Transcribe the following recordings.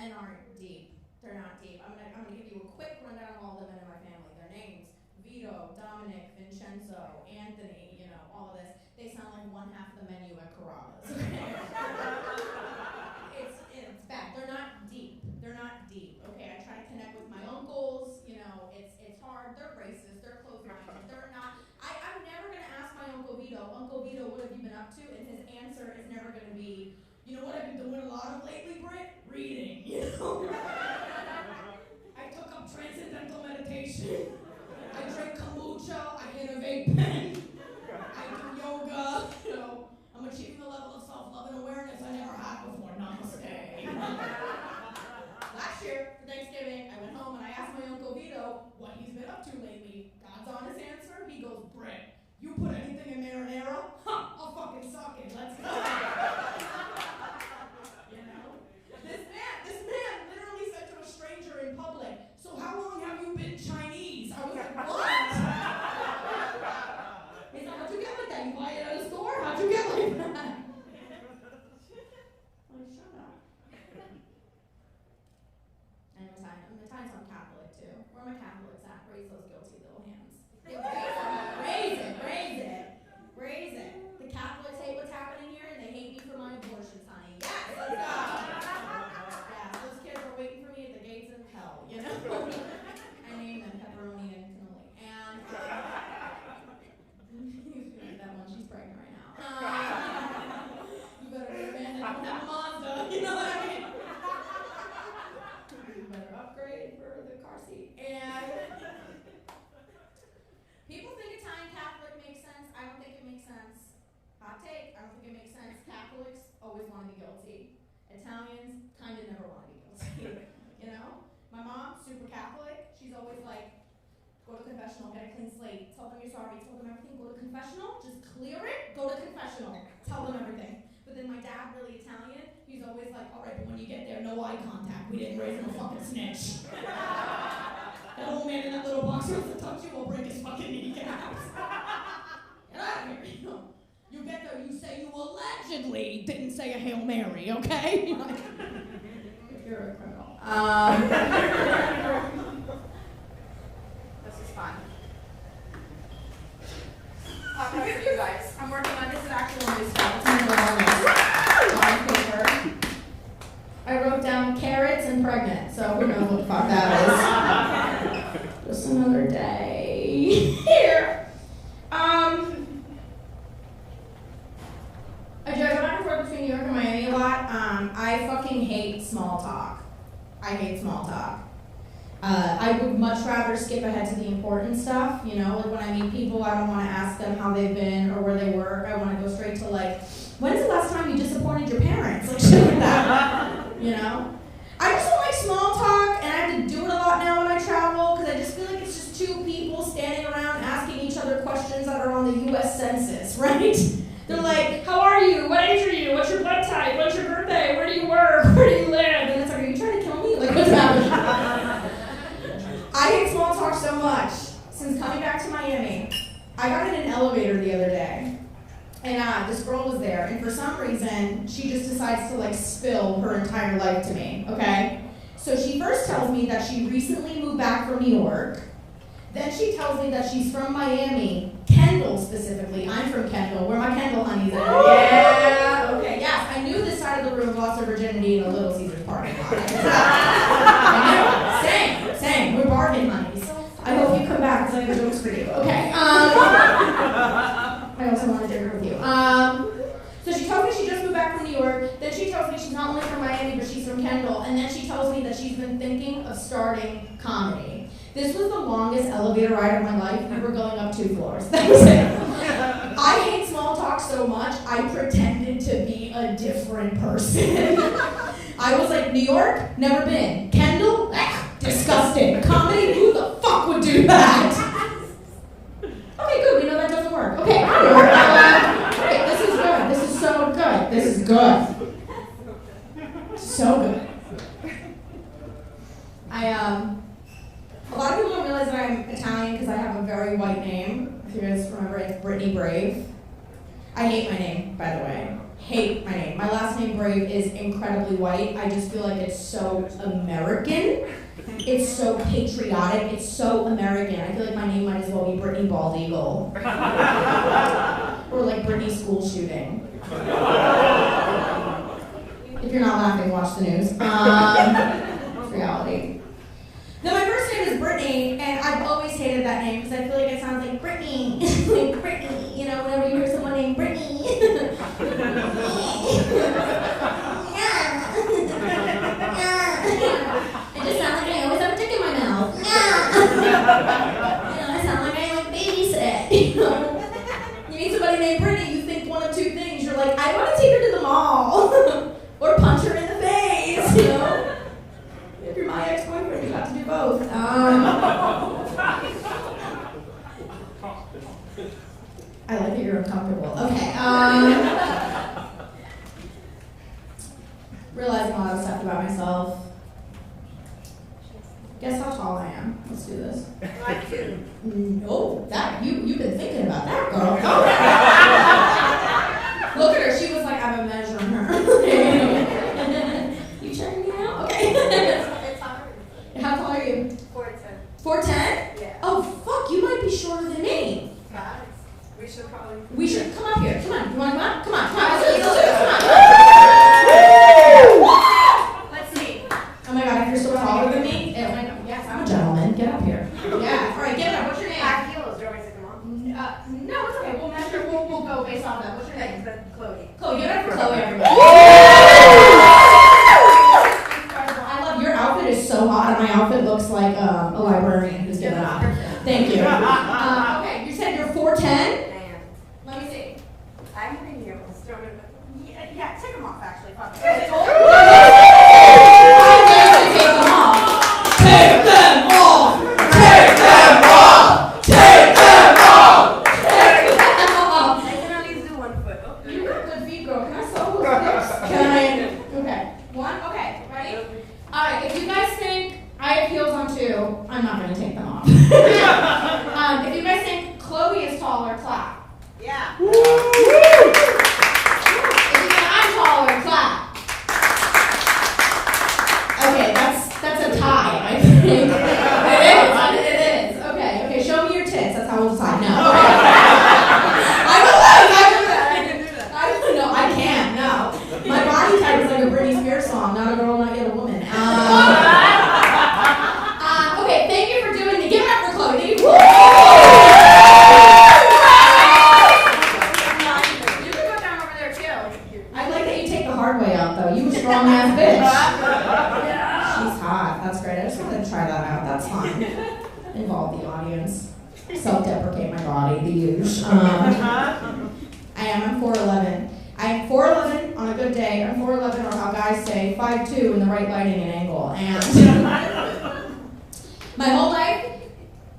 men aren't deep. They're not deep. I'm gonna give you a quick rundown of all the men in my family. Their names: Vito, Dominic, Vincenzo, Anthony. You know, all of this. They sound like one half of the menu at Carrabba's. It's bad. They're not deep. They're not deep. Okay, I try to connect with my uncles. You know, it's hard. They're racist. They're close-minded. They're not. I'm never gonna ask my Uncle Vito, what have you been up to? And his answer is never gonna be, you know what I've been doing a lot of lately, Britt? Reading. You know. I took up transcendental meditation. I drink kombucha. I hit a vape pen. I do yoga. You know, I'm achieving a level of self-love and awareness I never had before. Namaste. Last year, for Thanksgiving, I went home and I asked my Uncle Vito what he's been up to lately. God's honest answer, he goes, Britt, you put anything in marinara? Huh, I'll fucking suck it. Let's go. You know? This man literally said to a stranger in public, so how long have you been Chinese? I was like, what? He's like, how'd you get like that? You buy it at a store? How'd you get like that? Like, shut up. And the times I'm Catholic too. Where are my Catholics at? Raise those guilty little hands. Raise it. The Catholics hate what's happening here, and they hate me for my abortions, honey. Yes, let's go. Yeah, those kids are waiting for me at the gates of hell, you know? I name them pepperoni and cannoli. And, that one, she's pregnant right now. You better be a man that don't have a Mazda, you know what I mean? You better upgrade for the car seat. And people think Italian Catholic makes sense. I don't think it makes sense. Hot take, I don't think it makes sense. Catholics always want to be guilty. Italians kind of never want to be guilty. You know? My mom, super Catholic, she's always like, go to confessional, get a clean slate. Tell them you're sorry, tell them everything. Go to confessional, just clear it, go to confessional. Tell them everything. But then my dad, really Italian, he's always like, all right, but when you get there, no eye contact. We didn't raise no fucking snitch. That old man in that little box who wants to touch you will break his fucking kneecaps. Get out of here, you know. You get there, you say you allegedly didn't say a Hail Mary, okay? Like, if you're a criminal. This is fun. For you guys. I'm working on this is actually one of these stuff. On paper. I wrote down carrots and pregnant, so who knows what the fuck that is. Just another day. Here. I drive back and forth between New York and Miami a lot. I fucking hate small talk. I would much rather skip ahead to the important stuff, you know, like when I meet people, I don't want to ask them how they've been or where they work. I want to go straight to like, when's the last time you disappointed your parents? Like shit like that, you know? I just don't like small talk, and I have to do it a lot now when I travel, because I just feel like it's just two people standing around asking each other questions that are on the U.S. Census, right? They're like, how are you? What age are you? What's your blood type? What's your birthday? Where do you work? Where do you live? And it's like, are you trying to kill me? Like, what's happening? I hate small talk so much. Since coming back to Miami, I got in an elevator the other day, and this girl was there, and for some reason, she just decides to like spill her entire life to me, okay? So she first tells me that she recently moved back from New York. Then she tells me that she's from Miami, Kendall specifically. I'm from Kendall. Where my Kendall honeys at? Yeah. Okay. Yes, I knew this side of the room lost her virginity in a Little Caesars parking lot. I knew. Same. We're bargain honeys. I hope you come back because I have jokes for you. Okay. I also want to dinner with you. So she tells me she just moved back from New York. Then she tells me she's not only from Miami, but she's from Kendall. And then she tells me that she's been thinking of starting comedy. This was the longest elevator ride of my life. We were going up 2 floors. That was it. I hate small talk so much, I pretended to be a different person. I was like, New York? Never been. Kendall? Disgusting. Comedy? Who the fuck would do that? Okay, good. We know that doesn't work. Okay, okay, this is good. This is so good. This is good. So good. A lot of people don't realize that I'm Italian because I have a very white name. If you guys remember, it's Brittany Brave. I hate my name, by the way. hate my name. My last name, Brave, is incredibly white. I just feel like it's so American. It's so patriotic. It's so American. I feel like my name might as well be Brittany Bald Eagle. Or like Brittany School Shooting. If you're not laughing, watch the news. It's reality. Now, my first name is Brittany, and I've always hated that name because I feel like it sounds like Brittany. Like Brittany, you know, whenever you hear someone named Brittany. It just sounds like I always have a dick in my mouth. You know, I sound like I like babysit. You know, you meet somebody named Brittany, you think one of two things. You're like, I want to take her to the mall, or punch her in the face. You know. If you're my ex-boyfriend, you have to do both. I like that you're uncomfortable. Okay. Realizing a lot of stuff about myself. Guess how tall I am. Let's do this. Like you. Oh, that you've been thinking about that, girl. Oh. Look at her. She was like, I've been measuring her. You checking me out? Okay. How tall are you? 4'10". 4'10"? Yeah. Oh, fuck, you might be shorter than me. Guys, we should probably... We should, come up here, come on. You wanna come up? Come on, let's do it, come on. Let's see. Oh my god, if you're so taller than me, yes, I'm a gentleman, get up here. Yeah, alright, get up, what's your name? High heels, do you want me to take them off? No, it's okay, we'll measure, we'll go based off that. What's your name? Chloe. Chloe, give it up for Chloe, everybody. Your outfit is so hot, and my outfit looks like a librarian who's given up. Thank you. Okay, you said you're 4'10"? I am. Let me see. I'm wearing heels. Do you want me to... Yeah, take them off, actually. Fuck. I definitely take them off. Take them off! Take them off! Take them off! Take them off! I can at least do 1 foot. You got good feet, girl. Can I sew those hips? Can I? Okay. One? Okay. Ready? Alright, if you guys think I have heels on too, I'm not going to take them off. If you guys think Chloe is taller, clap. Yeah. If you think I'm taller, clap. Okay, that's a tie, I think. It is. Okay, show me your tits. That's how we'll decide. No. I can't, no. My body type is like a Britney Spears song, not a girl, not yet a woman. Okay, thank you for doing the give it up for Chloe. Thank you. You can go down over there too. I like that you take the hard way out though. You a strong ass bitch. She's hot. That's great. I just wanted to try that out. That's fine. Involve the audience. Self-deprecate my body. The huge. I'm 4'11". I'm 4'11" on a good day. I'm 4'11", or how guys say 5'2" in the right lighting and angle. And my whole life,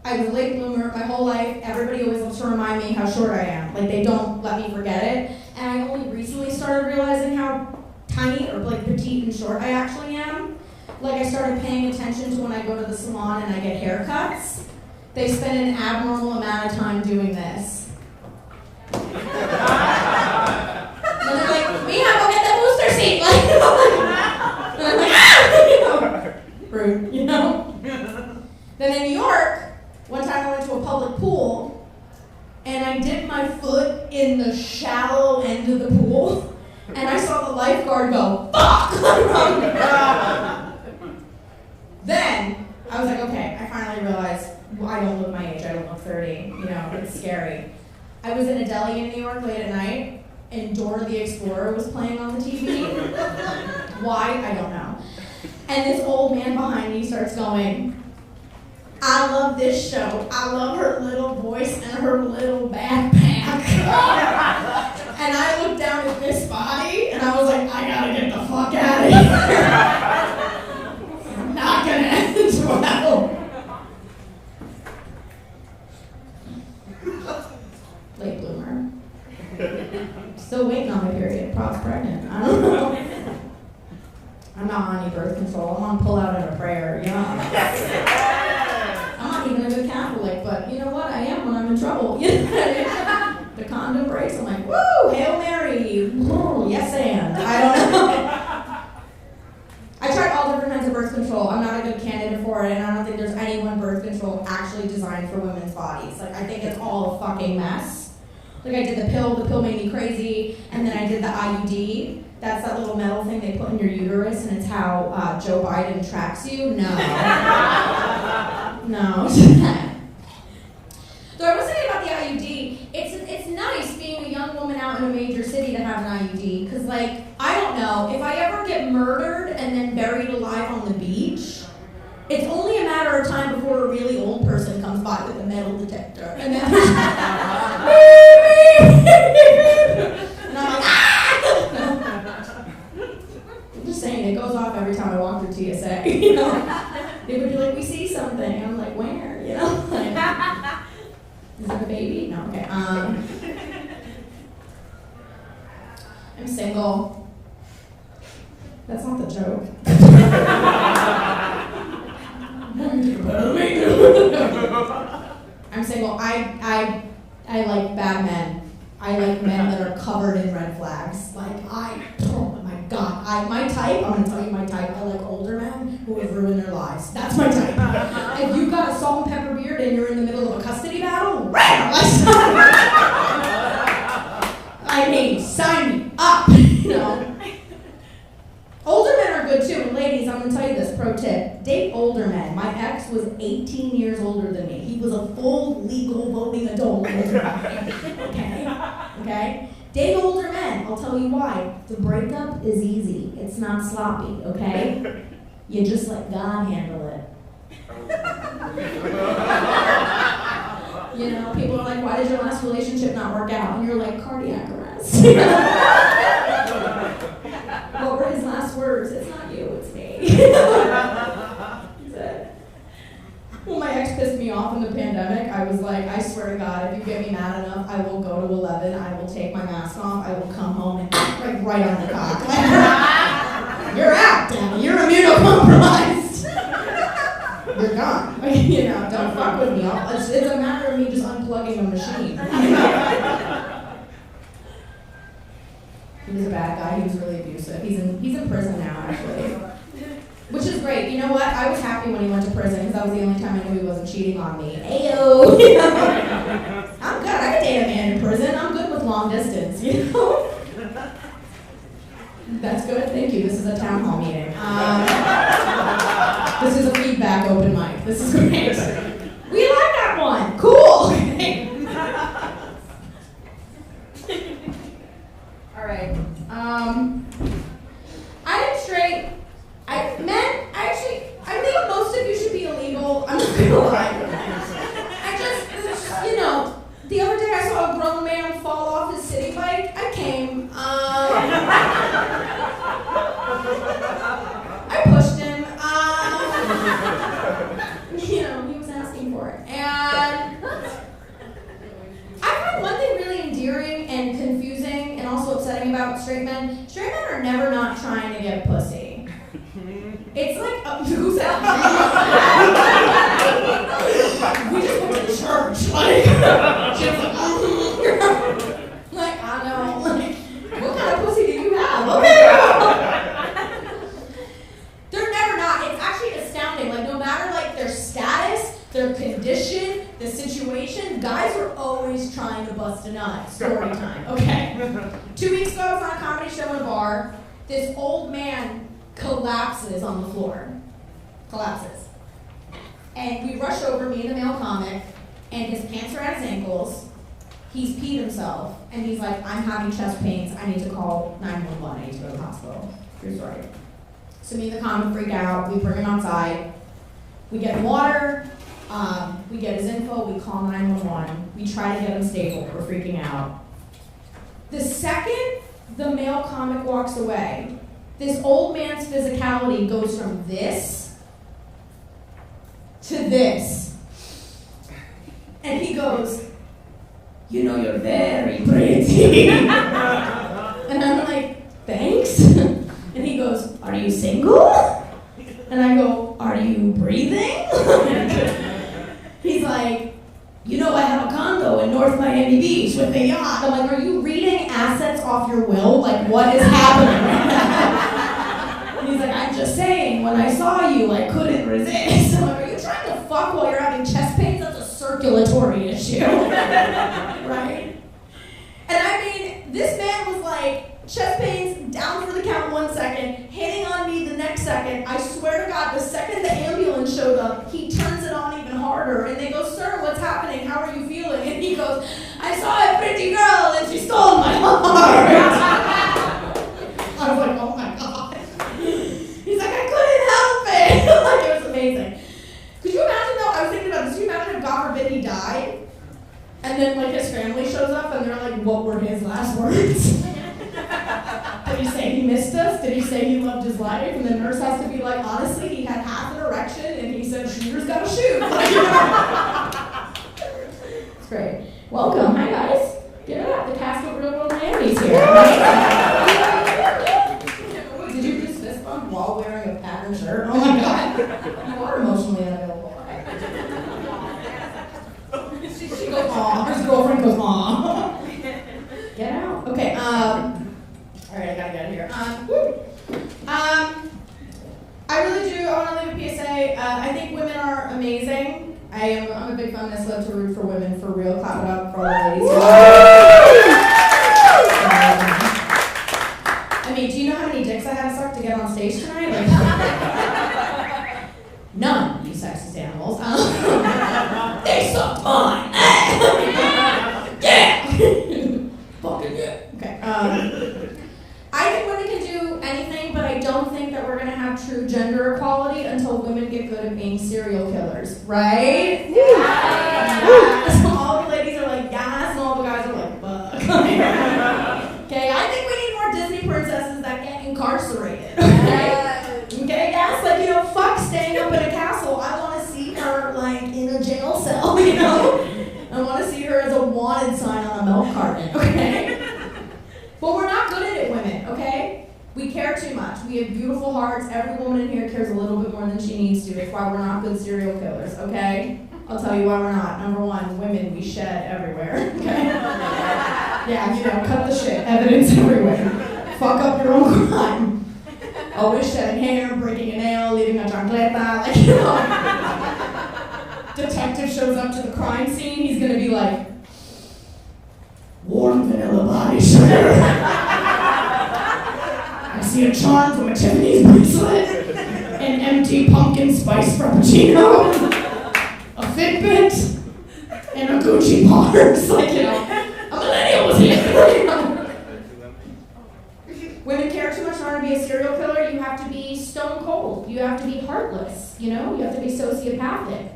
I was a late bloomer. My whole life, everybody always loves to remind me how short I am. Like, they don't let me forget it. And I only recently started realizing how tiny or like petite and short I actually am. Like, I started paying attention to when I go to the salon and I get haircuts. They spend an abnormal amount of time doing this. And they're like, Mia, go get the booster seat. Like, and I'm like, rude, you know? Then in New York, one time I went to a public pool, and I dipped my foot in the shallow end of the pool, and I saw the lifeguard go, fuck! Then, I was like, okay, I finally realized, well, I don't look my age, I don't look 30, you know, it's scary. I was in a deli in New York late at night, and Dora the Explorer was playing on the TV. Why? I don't know. And this old man behind me starts going, I love this show. I love her little voice and her little backpack. And I looked down at this body, and I was like, I gotta get the fuck out of here. I'm not gonna end well. Late bloomer. Still waiting on my period. Probably pregnant. I don't know. I'm not on any birth control. I'm on pull out and a prayer. You know. I'm not even a good Catholic, but you know what? I am when I'm in trouble. The the condom breaks. I'm like, woo, Hail Mary, yes and. I don't know. I tried all different kinds of birth control. I'm not a good candidate for it, and I don't think there's any one birth control actually designed for women's bodies. Like, I think it's all a fucking mess. Like, I did the pill made me crazy, and then I did the IUD. That's that little metal thing they put in your uterus, and it's how Joe Biden tracks you. No. No. So I was thinking about the IUD. It's nice being a young woman out in a major city to have an IUD, because, like, I don't know, if I ever get murdered and then buried alive on the beach, it's only a matter of time before a really old person comes by with a metal detector. And then and I'm like, ah! I'm just saying, it goes off every time I walk through TSA, you know? They would be like, we see something. And I'm like, where? You know? Like, is it a baby? No, okay. I'm single. That's not the joke. I'm single. I like bad men. I like men that are covered in red flags. Like, oh my God. My type, I'm gonna tell you my type. I like older men who have ruined their lives. That's my type. If you've got a salt and pepper beard and you're in the middle of a custody battle, I mean, sign me up, you know. Older men are good too, and ladies, I'm gonna tell you this, pro tip, date older men. My ex was 18 years older than me. He was a full legal voting adult. Okay? Date older men, I'll tell you why. The breakup is easy, it's not sloppy, okay? You just let God handle it. You know, people are like, why did your last relationship not work out? And you're like, cardiac arrest. What were his last words? It's not you, it's me. Well, my ex pissed me off in the pandemic. I was like, I swear to God, if you get me mad enough, I will go to 11, I will take my mask off, I will come home and like right on the cock. You're out, Danny. You're immunocompromised. You're gone. You know, don't fuck with me. It's a matter of me just unplugging a machine. He was a bad guy. He was really abusive. He's in prison now, actually. Which is great. You know what? I was happy when he went to prison because that was the only time I knew he wasn't cheating on me. Ayo! You know? I'm good. I can date a man in prison. I'm good with long distance, you know? That's good. Thank you. This is a town hall meeting. This is a feedback open mic. This is great. We like that one. Cool. All right. I'm straight. I think most of you should be illegal. I'm not gonna lie. You know, the other day I saw a grown man fall off his city bike. I came. I pushed him. You know, he was asking for it. And I find one thing really endearing and confusing and also upsetting about straight men. Straight men are never not trying to get pussy. It's like, who's that? We just went to church. Like, she was like, I know. Like, what kind of pussy do you have? Okay. They're never not. It's actually astounding. Like, no matter like their status, their condition, the situation, guys are always trying to bust a nut. Story time. Okay. 2 weeks ago, I was on a comedy show in a bar. This old man collapses on the floor. Collapses. And we rush over, me and the male comic, and his pants are at his ankles. He's peed himself, and he's like, I'm having chest pains. I need to call 911. I need to go to the hospital. True story. So me and the comic freak out. We bring him outside. We get water. We get his info. We call 911. We try to get him stable. We're freaking out. The second the male comic walks away, this old man's physicality goes from this to this. And he goes, you know, you're very pretty. And I'm like, thanks. And he goes, are you single? And I go, are you breathing? He's like, you know I have a condo in North Miami Beach with a yacht. I'm like, are you reading assets off your will? Like, what is happening right now? And he's like, I'm just saying, when I saw you, I couldn't resist. I'm like, are you trying to fuck while you're having chest pains? That's a circulatory issue. Right? And I mean, this man was like, chest pains, down for the count 1 second, hitting on me the next second. I swear to God, the second the ambulance showed up, he turns it on even harder. And they go, sir, what's happening? How are you feeling? And he goes, I saw a pretty girl and she stole my heart. I was like, oh my God. He's like, I couldn't help it. Like, it was amazing. Could you imagine though, I was thinking about this, could you imagine if God forbid he died? And then like his family shows up and they're like, what were his last words? Did he say he missed us? Did he say he loved his life? And the nurse has to be like, honestly, he had half an erection and he said, shooter's gotta shoot. It's great. Welcome. Hi, guys. Give it up. The cast of Real World Miami's here. Did you just fist bump while wearing a patterned shirt? Oh my God. You are emotionally unavailable. She goes, aw. His girlfriend goes, aw. Get out. Okay, all right, I gotta get out of here. I really do, I wanna leave a PSA. I think women are amazing. I'm a big feminist, love to root for women, for real. Clap it up for all the ladies. I mean, do you know how many dicks I had to suck to get on stage tonight? Like, none, you sexist animals. They sucked mine. Yeah. Fucking yeah. Okay. I think women can do anything, but I don't think that we're gonna have true gender equality until women get good at being serial killers, right? Yeah. So all the ladies are like, yes, and all the guys are like, fuck. Okay, I think we need more Disney princesses that get incarcerated. Okay, yes, like, you know, fuck staying up in a castle. I want to see her, like, in a jail cell, you know? I want to see her as a wanted sign on a milk carton, okay? But we're not good at it, women, okay? We care too much. We have beautiful hearts. Every woman in here cares a little bit more than she needs to. It's why we're not good serial killers, okay? I'll tell you why we're not. Number one, women, we shed everywhere, okay? Yeah, you know, cut the shit. Evidence everywhere. Fuck up your own crime. Always shedding hair, breaking a nail, leaving a chancleta, like, you know. Detective shows up to the crime scene, he's gonna be like, warm vanilla body sugar. I see a charm from a Tiffany's bracelet, an empty pumpkin spice frappuccino, a Fitbit, and a Gucci bars. Like, you know, a millennial was here. Women care too much in order to be a serial killer. You have to be stone cold. You have to be heartless. You know, you have to be sociopathic.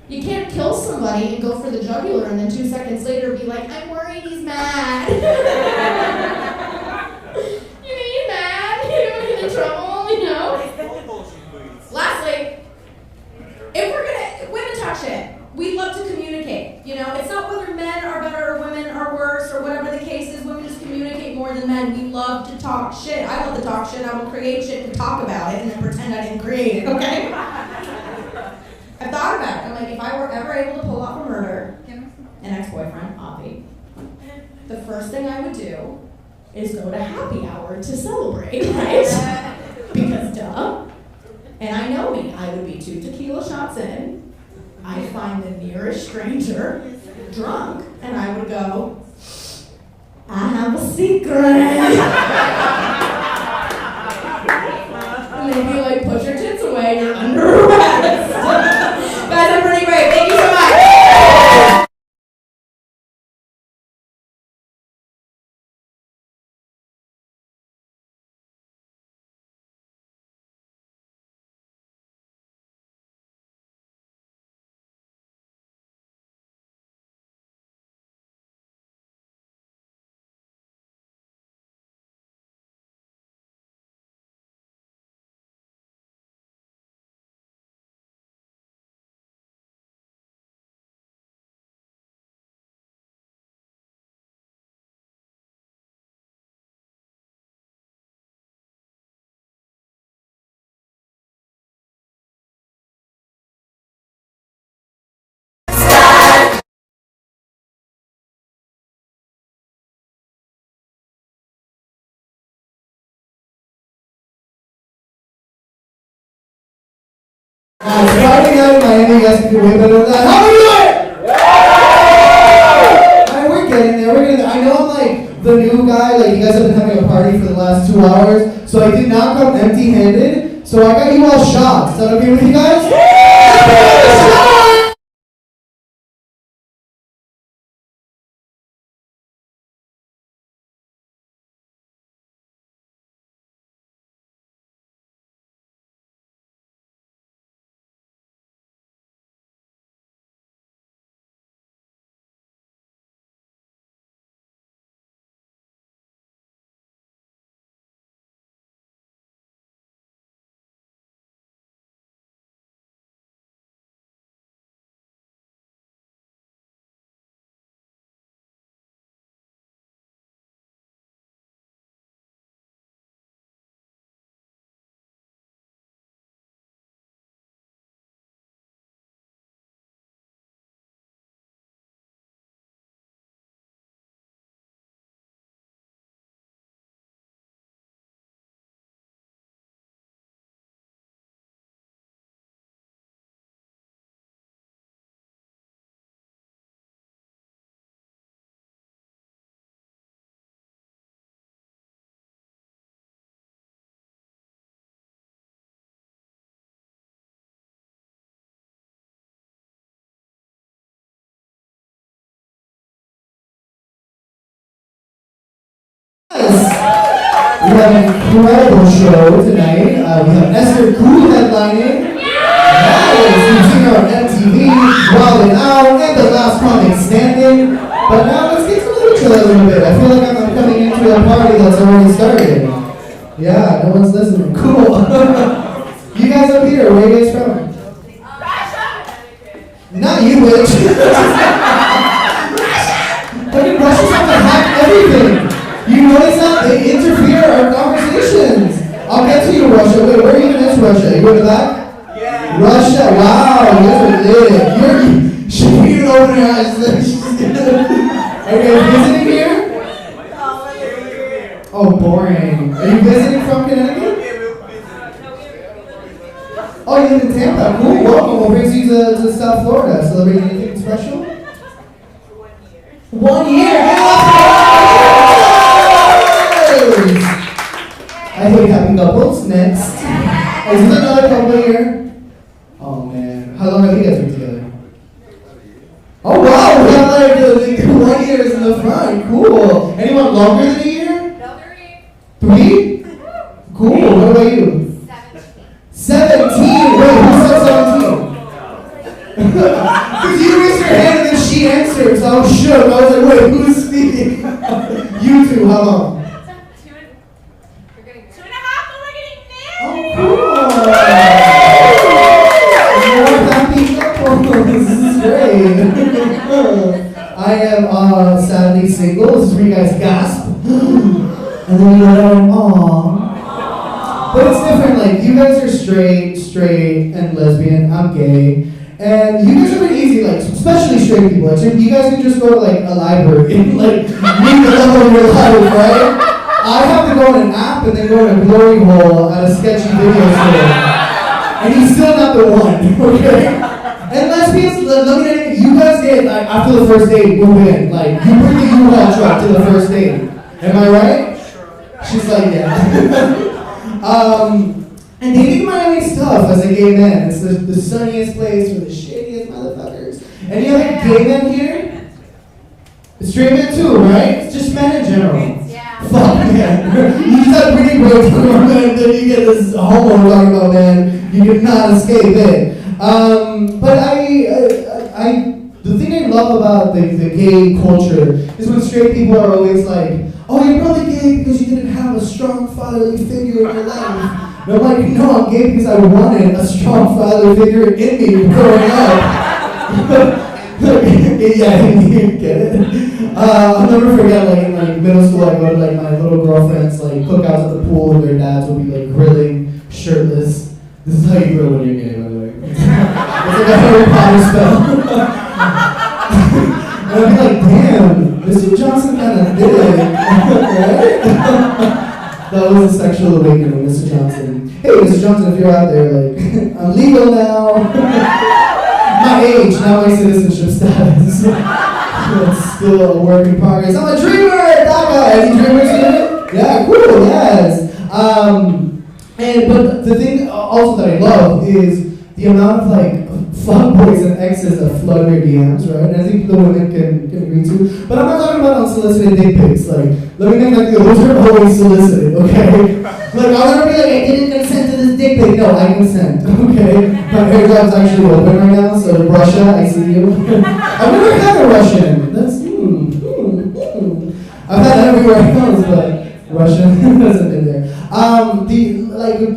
You can't kill somebody and go for the jugular and then 2 seconds later be like, I'm worried he's mad. You mean he's mad? You know, he's in trouble, you know? Lastly, if we're gonna, women talk shit. We love to communicate, you know? It's not whether men are better or women are worse or whatever the case is. Women just communicate more than men. We love to talk shit. I love to talk shit. I will create shit to talk about it and then pretend I didn't create it, okay? I've thought about it. I'm like, if I were ever able to pull off a murder, an ex-boyfriend, Avi, the first thing I would do is go to happy hour to celebrate, right? Because duh. And I know me. I would be 2 tequila shots in. I'd find the nearest stranger, drunk, and I would go, I have a secret. And they'd be like, put your tits away, you're under arrest. Guys, I'm Brittany Brave. Thank you so much. It's Friday night in Miami, you guys can do way better than that. How are we doing? Alright, we're getting there, I know I'm like the new guy, like you guys have been having a party for the last 2 hours, so I did not come empty-handed, so I got you all shots. Is that okay with you guys? We have an incredible show tonight. We have Esther Ku headlining. Nice! You've seen her on MTV, Wild 'N Out, and The Last Comic Standing. But now let's get to know each other a little bit. I feel like I'm coming into a party that's already started. Yeah, no one's listening. Cool. You guys up here, where are you guys from? Not you, bitch. Fucking Russians have to hack everything. You notice that? They interfere in our conversations. I'll get to you, Russia. Wait, where even is Russia? You go to that? Yeah. Russia, wow, you guys are lit. She even opened her eyes. Are you guys visiting here? Oh, boring. Are you visiting from Connecticut? Oh, you live in Tampa. Cool, welcome. What brings you to South Florida? Celebrating anything special? 1 year. I hate happy couples. Next. Is this another couple here? Oh man. How long have you guys been together? Oh wow, we have like 1 year in the front. Cool. Anyone longer than a year? No, 3. Cool. What about you? 17. Wait, who said 17? Because you raised your hand and then she answered, so I was shook. I was like, wait, who's speaking? You two, how long? 2.5, but we're getting married. Oh, cool. More happy couples. This is great. I am sadly single. This is where you guys gasp. And then you go, aww. But it's different. Like, you guys are straight, and lesbian. I'm gay. And you guys are very easy, like, especially straight people. Like, so you guys can just go to, like, a library and, like, read the love of your life, right? I have to go on an app and then go in a glory hole at a sketchy video store. And he's still not the one, okay? And lesbians, let me tell you, you guys get, like, after the first date, move in. Like, you bring the U-Haul truck to the first date. Am I right? She's like, yeah. And dating Miami is tough as a gay man. It's the sunniest place for the shadiest motherfuckers. Any other gay men here? Straight men too, right? It's just men in general. Yeah. Fuck, man. You just had Brittany Brave talking about men, then you get this homo talking about man. You cannot escape it. But the thing I love about the gay culture is when straight people are always like, oh, you're probably gay because you didn't have a strong fatherly figure in your life. And I'm like, no, I'm gay because I wanted a strong fatherly figure in me growing up. Yeah, you get it. I'll never forget, like, in like middle school, I go to like my little girlfriend's like cookouts at the pool, and their dads would be like grilling, shirtless. This is how you grill when you're gay, by the way. It's like a Harry Potter spell. And I'd be like, damn, Mr. Johnson kind of did it. Right? That was a sexual awakening, Mr. Johnson. Hey, Mr. Johnson, if you're out there, like, I'm legal now. My age, not my citizenship status. It's still a work in progress. I'm a dreamer, DACA. Any dreamers here? Yeah, cool, yes. But the thing also that I love is the amount of like fuckboys and exes that flood your DMs, right? And I think the women can agree to. But I'm not talking about unsolicited dick pics. Like, let me make like those are always solicited, okay? Like, I'll never be like, I didn't consent to this dick pic. No, I consent, okay? My airdrop's actually open right now, so Russia, I see you. I've never had a Russian. That's, I've had that everywhere else, but Russia hasn't been there.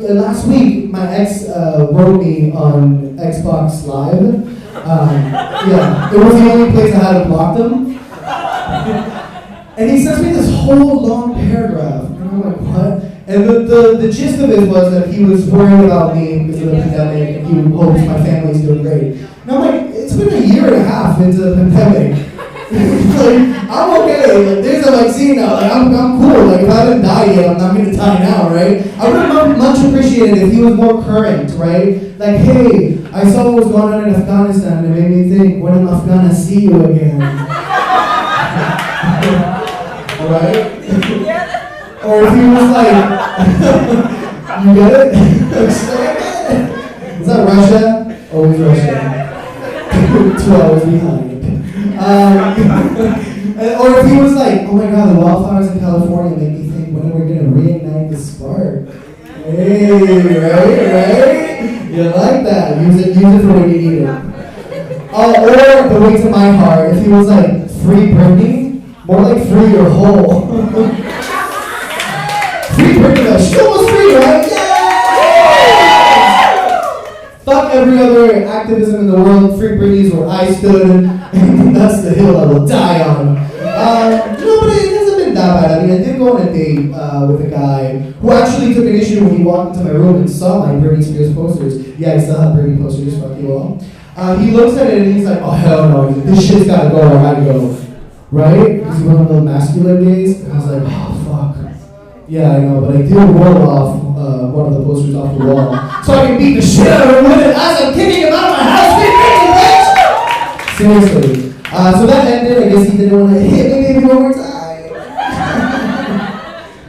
Last week, my ex wrote me on Xbox Live. Yeah, it was the only place I hadn't blocked him. And he sent me this whole long paragraph, and I'm like, what? And the gist of it was that he was worried about me because of the pandemic, and he hopes my family's doing great. And I'm like, it's been a year and a half into the pandemic. Like, I'm okay, like, there's a vaccine now, like, I'm cool, like, if I haven't died yet, I'm not gonna die now, right? I would have much appreciated if he was more current, right? Like, hey, I saw what was going on in Afghanistan, and it made me think, when am I gonna see you again? Right? Or if he was like, you get it? Is that Russia? Always Russia. 2 hours behind. Or if he was like, oh my god, the wildfires in California make me think, when are we going to reignite the spark? Hey, right? You like that. Use it for when you need it. Or the way to my heart, if he was like, free Brittany, more like free your whole. Free Brittany though, she's almost free, right? Fuck every other activism in the world. Free Britney's where I stood, and that's the hill I will die on. No, but it hasn't been that bad. I mean, I did go on a date with a guy who actually took an issue when he walked into my room and saw my Britney Spears posters. Yeah, I still have Britney posters, fuck you all. He looks at it and he's like, oh hell no, this shit's gotta go, I gotta go. Right? Because he went on the masculine days, and I was like, oh fuck. Yeah, I know, but I did roll off one of the posters off the wall, so I can beat the shit out of him with it as I'm kicking him out of my house. Bitch! Seriously. So that ended. I guess he didn't want to hit me maybe one more time.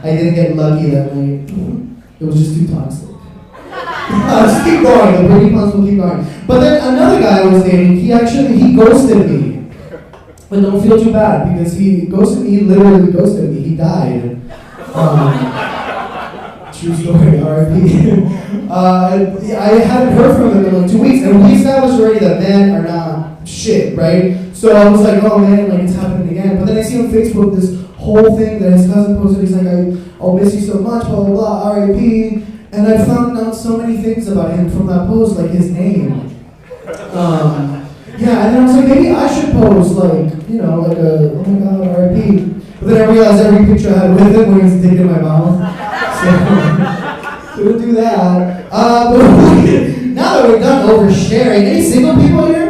I didn't get lucky that night. It was just too toxic. Just keep going. The pretty puns will keep going. But then another guy I was dating, he ghosted me. But don't feel too bad because he ghosted me. He literally ghosted me. He died. True story, R.I.P. I hadn't heard from him in like 2 weeks, and we established already that men are not shit, right? So I was like, oh man, like it's happening again. But then I see on Facebook this whole thing that his cousin posted. He's like, I'll miss you so much, blah blah blah, R.I.P. And I found out so many things about him from that post, like his name. Yeah, and then I was like, maybe I should post like, like a, oh my god, R.I.P. But then I realized every picture I had with him when he was digging in my mouth. So we'll do that. But now that we're done oversharing, any single people here?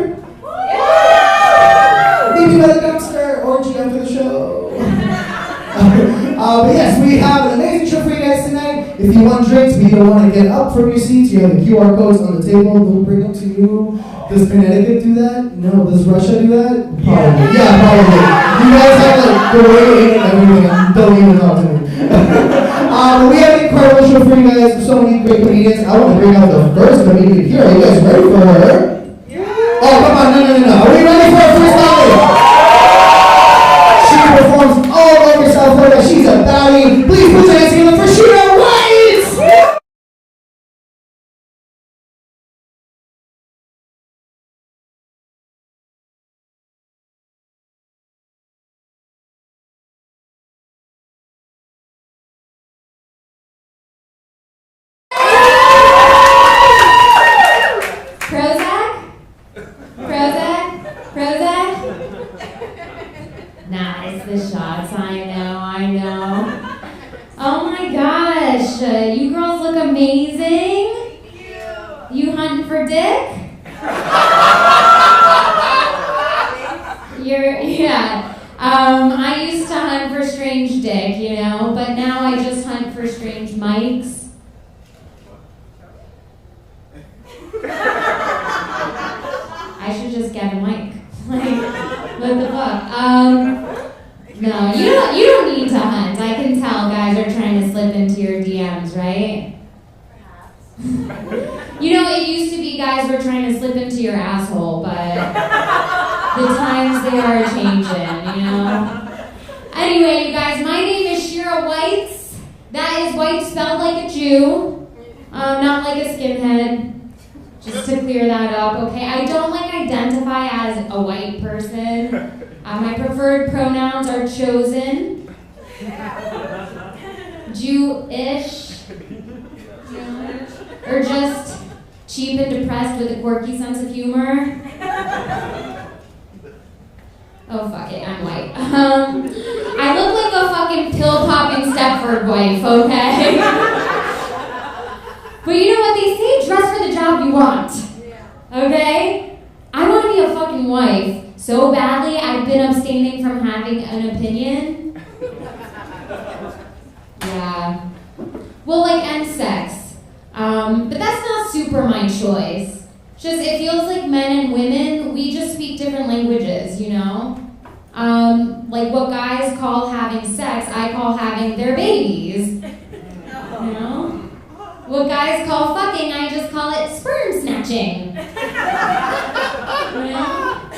Maybe by the dumpster, orgy after the show. But yes, we have an amazing show for you guys tonight. If you want drinks, but you don't want to get up from your seats, you have the QR codes on the table. They'll bring them to you. Does Connecticut do that? No. Does Russia do that? Probably. Yeah, probably. You guys have like the way and everything. Don't even talk to me. We have an incredible show for you guys. So many great comedians. I want to bring out the first comedian here. Are you guys ready for her? Yeah. Oh, come on. No. Are we ready for her first topic? She performs all over South Florida. She's a baddie. Please put your hands together for Shira Weitz! Nah, it's the shots. I know. Oh my gosh, you girls look amazing. You hunting for dick? Yeah. I used to hunt for strange dick, but now I just hunt for strange strange mics. I should just get a mic. Like, what the fuck? No, you don't need to hunt. I can tell guys are trying to slip into your DMs, right? Perhaps. You know, it used to be guys were trying to slip into your asshole, but the times they are changing, you know? Anyway, you guys, my name is Shira Weitz. That is white spelled like a Jew, not like a skinhead. Just to clear that up, okay? I don't identify as a white person. My preferred pronouns are chosen, Jewish, or just cheap and depressed with a quirky sense of humor. Oh, fuck it, I'm white. I look like a fucking pill-popping Stepford wife, okay? But you know what they say? Dress for the job you want. Okay? I want to be a fucking wife so badly I've been abstaining from having an opinion. Yeah. Well, and sex. But that's not super my choice. Just, it feels like men and women, we just speak different languages, you know? What guys call having sex, I call having their babies. You know? What guys call fucking, I just call it sperm snatching. You know?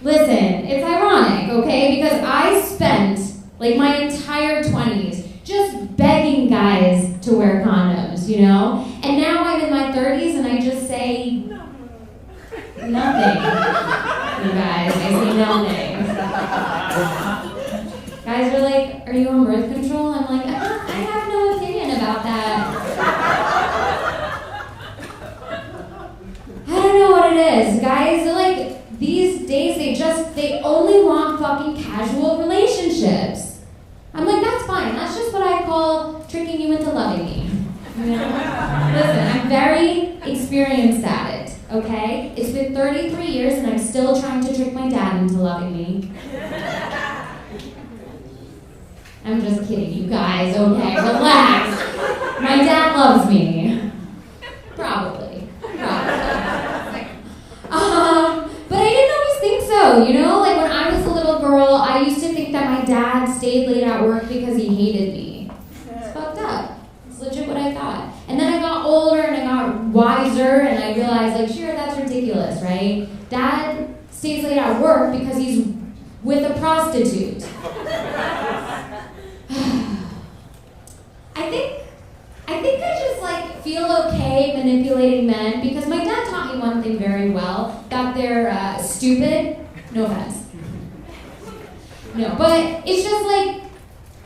Listen, it's ironic, okay? Because I spent, my entire 20s just begging guys to wear condoms, you know? And now I'm in my 30s and I just say nothing. You guys, I say nothing. Guys are like, are you on birth control? I'm like, I have no opinion about that. I don't know what it is. Guys, these days, they only want fucking casual relationships. I'm like, that's fine. That's just what I call tricking you into loving me. You know? Listen, I'm very experienced at it, okay? It's been 33 years and I'm still trying to trick my dad into loving me. I'm just kidding, you guys, okay? Relax. My dad loves me. Probably. But I didn't always think so, you know? When I was a little girl, I used to think that my dad stayed late at work because he hated me. It's fucked up. It's legit what I thought. And then I got older and I got wiser and I realized, sure, that's ridiculous, right? Dad stays late at work because he's with a prostitute. I think I just feel okay manipulating men because my dad taught me one thing very well, that they're stupid. No offense. No, but it's just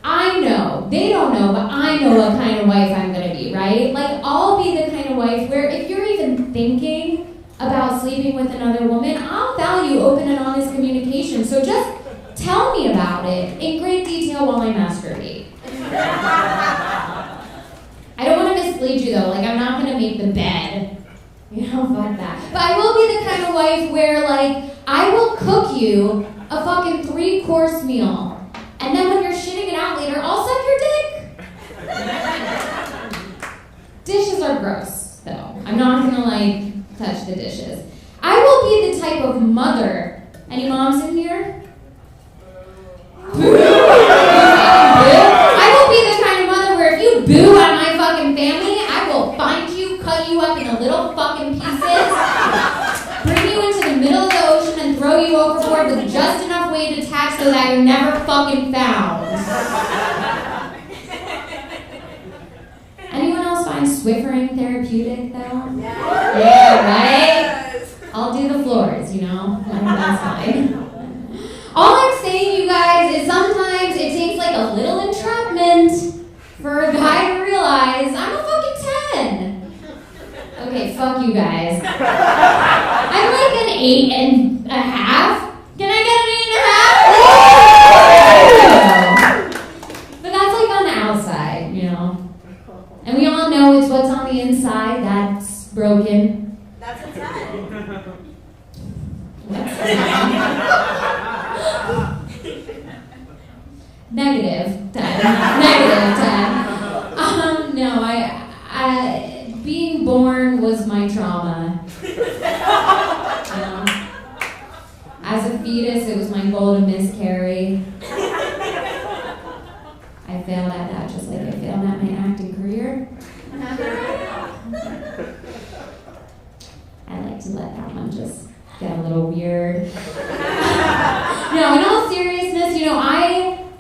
I know, they don't know, but I know what kind of wife I'm gonna be, right? I'll be the kind of wife where if you're even thinking about sleeping with another woman, I'll value open and honest communication. So just tell me about it in great detail while I masturbate. I don't want to mislead you though, I'm not gonna make the bed. You know, fuck that. But I will be the kind of wife where I will cook you a fucking 3-course meal. And then when you're shitting it out later, I'll suck your dick. Dishes are gross, though. I'm not gonna touch the dishes. I will be the type of mother. Any moms in here? Boo! I will be the kind of mother where if you boo at my fucking family, I will find you, cut you up into little fucking pieces, bring you into the middle of the ocean and throw you overboard with just enough weight attached so that you're never fucking found. Anyone else find Swiffering therapeutic though? Yeah, right? I'll do the floors, you know? That's fine. All I'm saying, you guys, is sometimes it takes a little entrapment for a guy to realize I'm a fucking 10. Okay, fuck you guys. I'm an 8.5. Can I get an 8.5? But that's on the outside, you know? And we all know it's what's on the inside that's broken. That's a 10. Negative 10. Negative 10. born was my trauma. As a fetus, it was my goal to miscarry. I failed at that just like I failed at my acting career. I like to let that one just get a little weird. No, in all seriousness,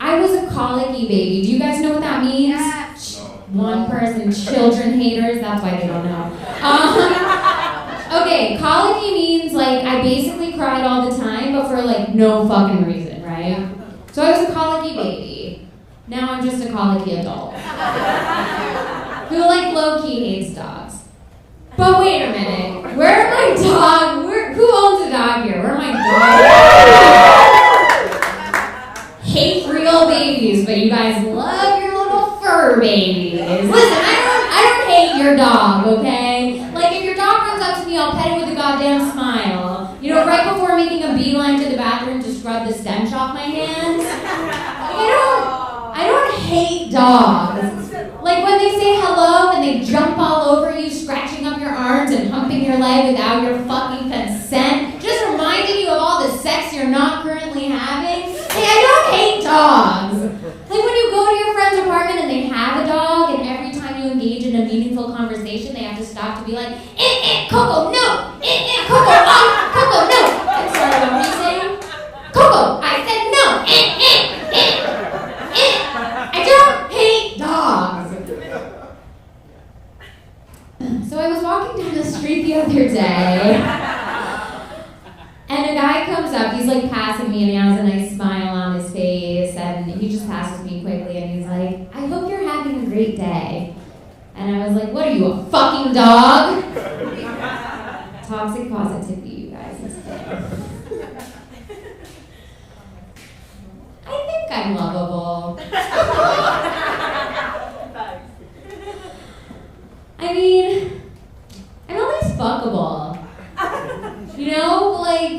I was a colicky baby. Do you guys know what that means? One person, children haters, that's why they don't know. Okay, colicky means like I basically cried all the time, but for like no fucking reason, right? So I was a colicky baby. Now I'm just a colicky adult. Who like low-key hates dogs. But wait a minute, where are my dogs? Who owns a dog here? Where are my dogs? Hate real babies, but you guys love your little fur babies. Listen, I don't hate your dog, okay? Like if your dog comes up to me, I'll pet it with a goddamn smile. Right before making a beeline to the bathroom to scrub the stench off my hands. I don't hate dogs. Like when they say hello and they jump all over you, scratching up your arms and humping your leg without your fucking consent, just reminding you of all the sex you're not currently having. Hey, I don't hate dogs. Like when you go to your friend's apartment and they have a dog, and every time you engage in a meaningful conversation, they have to stop to be like, Coco, no! Coco, Coco, no! I'm sorry, what were you saying? Coco, I said no! I don't hate dogs. So I was walking down the street the other day, and a guy comes up, he's like passing me, and he has a nice smile on his face, and he just passes me quickly, and he's like, I hope you're having a great day. And I was like, what are you, a fucking dog? Toxic positivity, you guys, is a thing. I think I'm lovable. I mean, I'm at least fuckable. Like,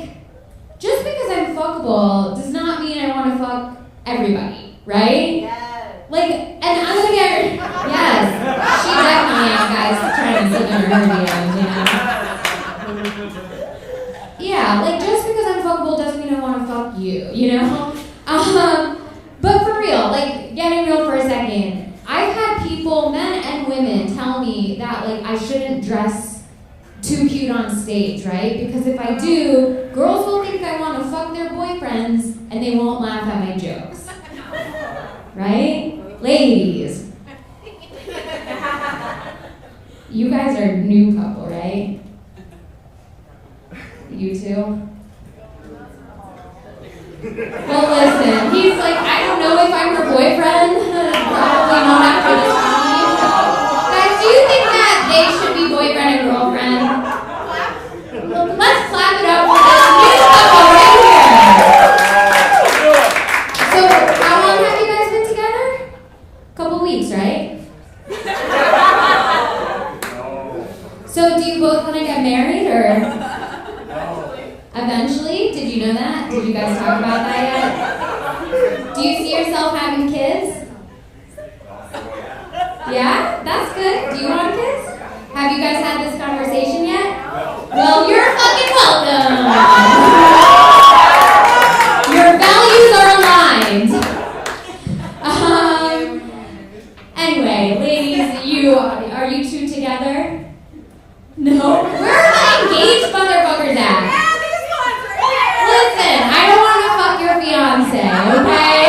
just because I'm fuckable does not mean I want to fuck everybody, right? Yes. Like, and I'm gonna get, yes, she definitely ain't, guys, trying to slip in her DMs, Yeah, like, just because I'm fuckable doesn't mean I want to fuck you, But for real, like, getting real for a second, I've had people, men and women, tell me that, like, I shouldn't dress too cute on stage, right? Because if I do, girls will think I want to fuck their boyfriends and they won't laugh at my jokes. Right? Ladies. You guys are a new couple, right? You two? Well, listen, he's like, I don't know if I'm her boyfriend. Probably not after this time. Guys, do you think that they should be boyfriend and girlfriend? Let's clap it up for this new couple right here. So, how long have you guys been together? Couple weeks, right? So, do you both want to get married, or? Eventually? Did you know that? Did you guys talk about that yet? Do you see yourself having kids? Yeah? That's good. Do you want kids? Have you guys had this conversation yet? Well, you're fucking welcome! Your values are aligned. Anyway, ladies, are you two together? No? Where are my engaged motherfuckers at? Listen, I don't want to fuck your fiance, okay?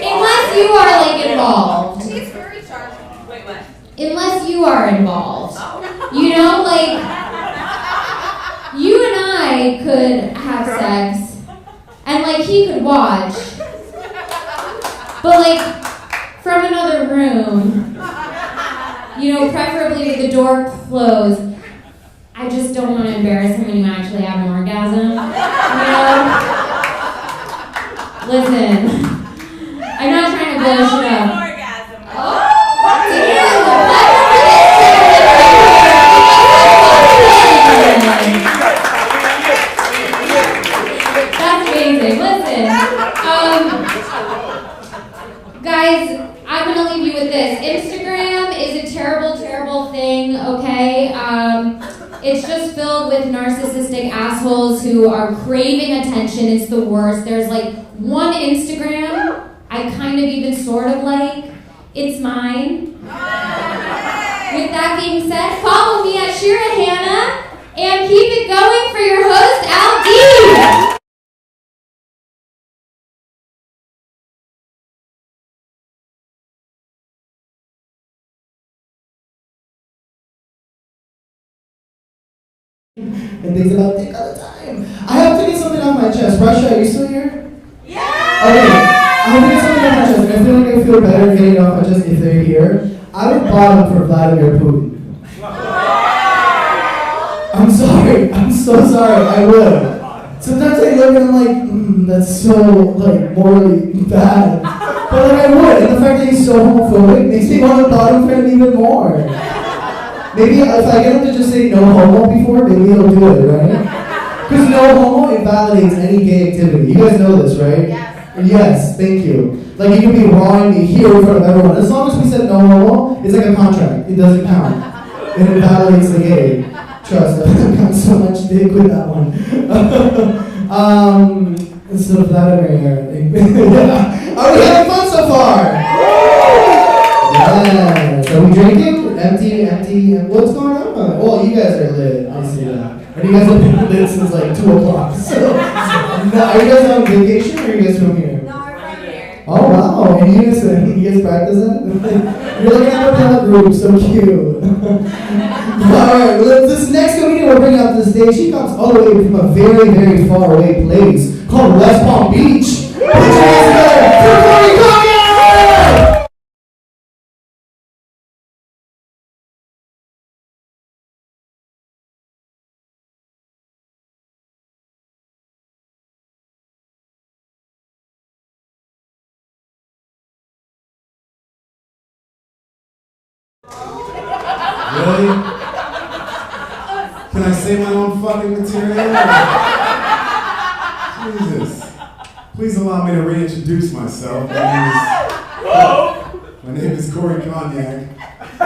Unless you are, like, involved. She's very charming. Wait, what? Unless you are involved. Like, you and I could have sex, and, like, he could watch. But, like, from another room, preferably with the door closed. I just don't want to embarrass him when you actually have an orgasm. Listen, I'm not trying to blow shit up. Oh, damn! That's amazing. Listen, guys, I'm gonna leave you with this. Instagram is a terrible, terrible thing. Okay. It's just filled with narcissistic assholes who are craving attention. It's the worst. There's like one Instagram I kind of even sort of like. It's mine. With that being said, follow me at Shira Hannah and keep it going for your host, Al D. And things about dick all the time. I have to get something off my chest. Russia, are you still here? Yeah! Okay, I have to get something off my chest, and I feel like I feel better getting it off my chest if they're here. I would bottom for Vladimir Putin. I'm sorry. I'm so sorry. I would. Sometimes I look and I'm like, that's so like morally bad. But like I would, and the fact that he's so homophobic makes me want to bottom for him even more. Maybe if I get him to just say no homo before, maybe he'll do it, right? Because no homo invalidates any gay activity. You guys know this, right? Yes. Yes, thank you. Like you can be wronging me here in front of everyone. As long as we said no homo, it's like a contract. It doesn't count. It invalidates the gay. Trust, I've got so much dick with that one. Instead of Vladimir here. Yeah. Are we having fun so far? Yeah. So we drinking? Empty. What's going on? Well, you guys are lit. I see that. And you guys have been lit since like 2 o'clock. So, are you guys on vacation or are you guys from here? No, we're from here. Oh wow! And you guys practice that? You're like in a propellent group, so cute. Alright, this next comedian we're bringing up to the stage, she comes all the way from a very, very far away place called West Palm Beach. Put your hands together for Cognac! Really? Can I say my own fucking material? Jesus. Please allow me to reintroduce myself. My name is Corey Cognac. I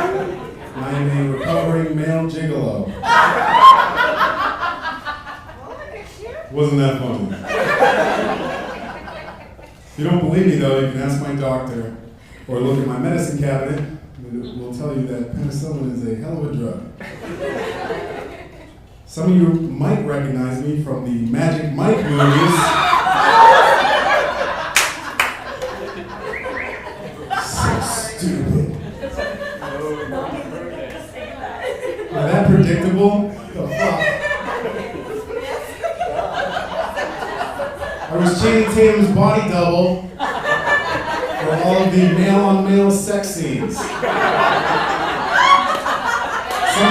am a recovering male gigolo. Wasn't that funny? If you don't believe me though, you can ask my doctor or look at my medicine cabinet. Will tell you that penicillin is a hell of a drug. Some of you might recognize me from the Magic Mike movies. So stupid. Are that predictable? The fuck? I was Channing Tatum's body double for all of the male-on-male sex scenes. Some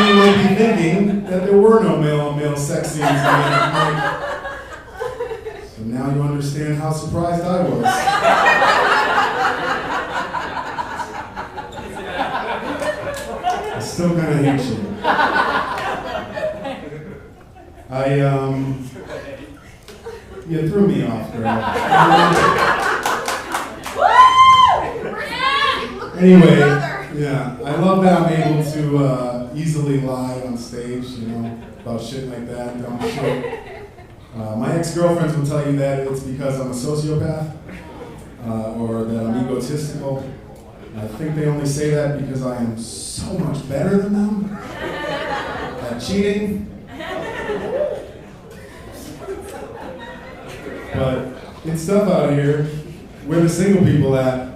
of you might be thinking that there were no male-on-male sex scenes in Magic Mike. So now you understand how surprised I was. I still kind of hate you. You threw me off, girl. Anyway, yeah, I love that I'm able to easily lie on stage, you know, about shit like that, dumb shit. My ex-girlfriends will tell you that it's because I'm a sociopath, or that I'm egotistical. I think they only say that because I am so much better than them at cheating. But it's tough out here. Where the single people at?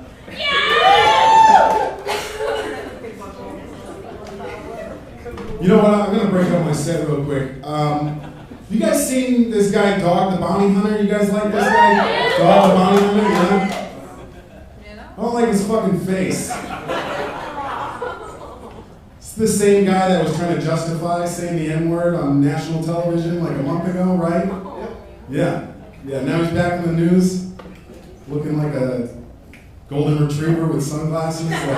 You know what? I'm gonna break up my set real quick. You guys seen this guy, Dog the Bounty Hunter? You guys like this guy, Dog the Bounty Hunter? Yeah. I don't like his fucking face. It's the same guy that was trying to justify saying the N-word on national television like a month ago, right? Yeah. Yeah. Now he's back in the news, looking like a golden retriever with sunglasses. Like,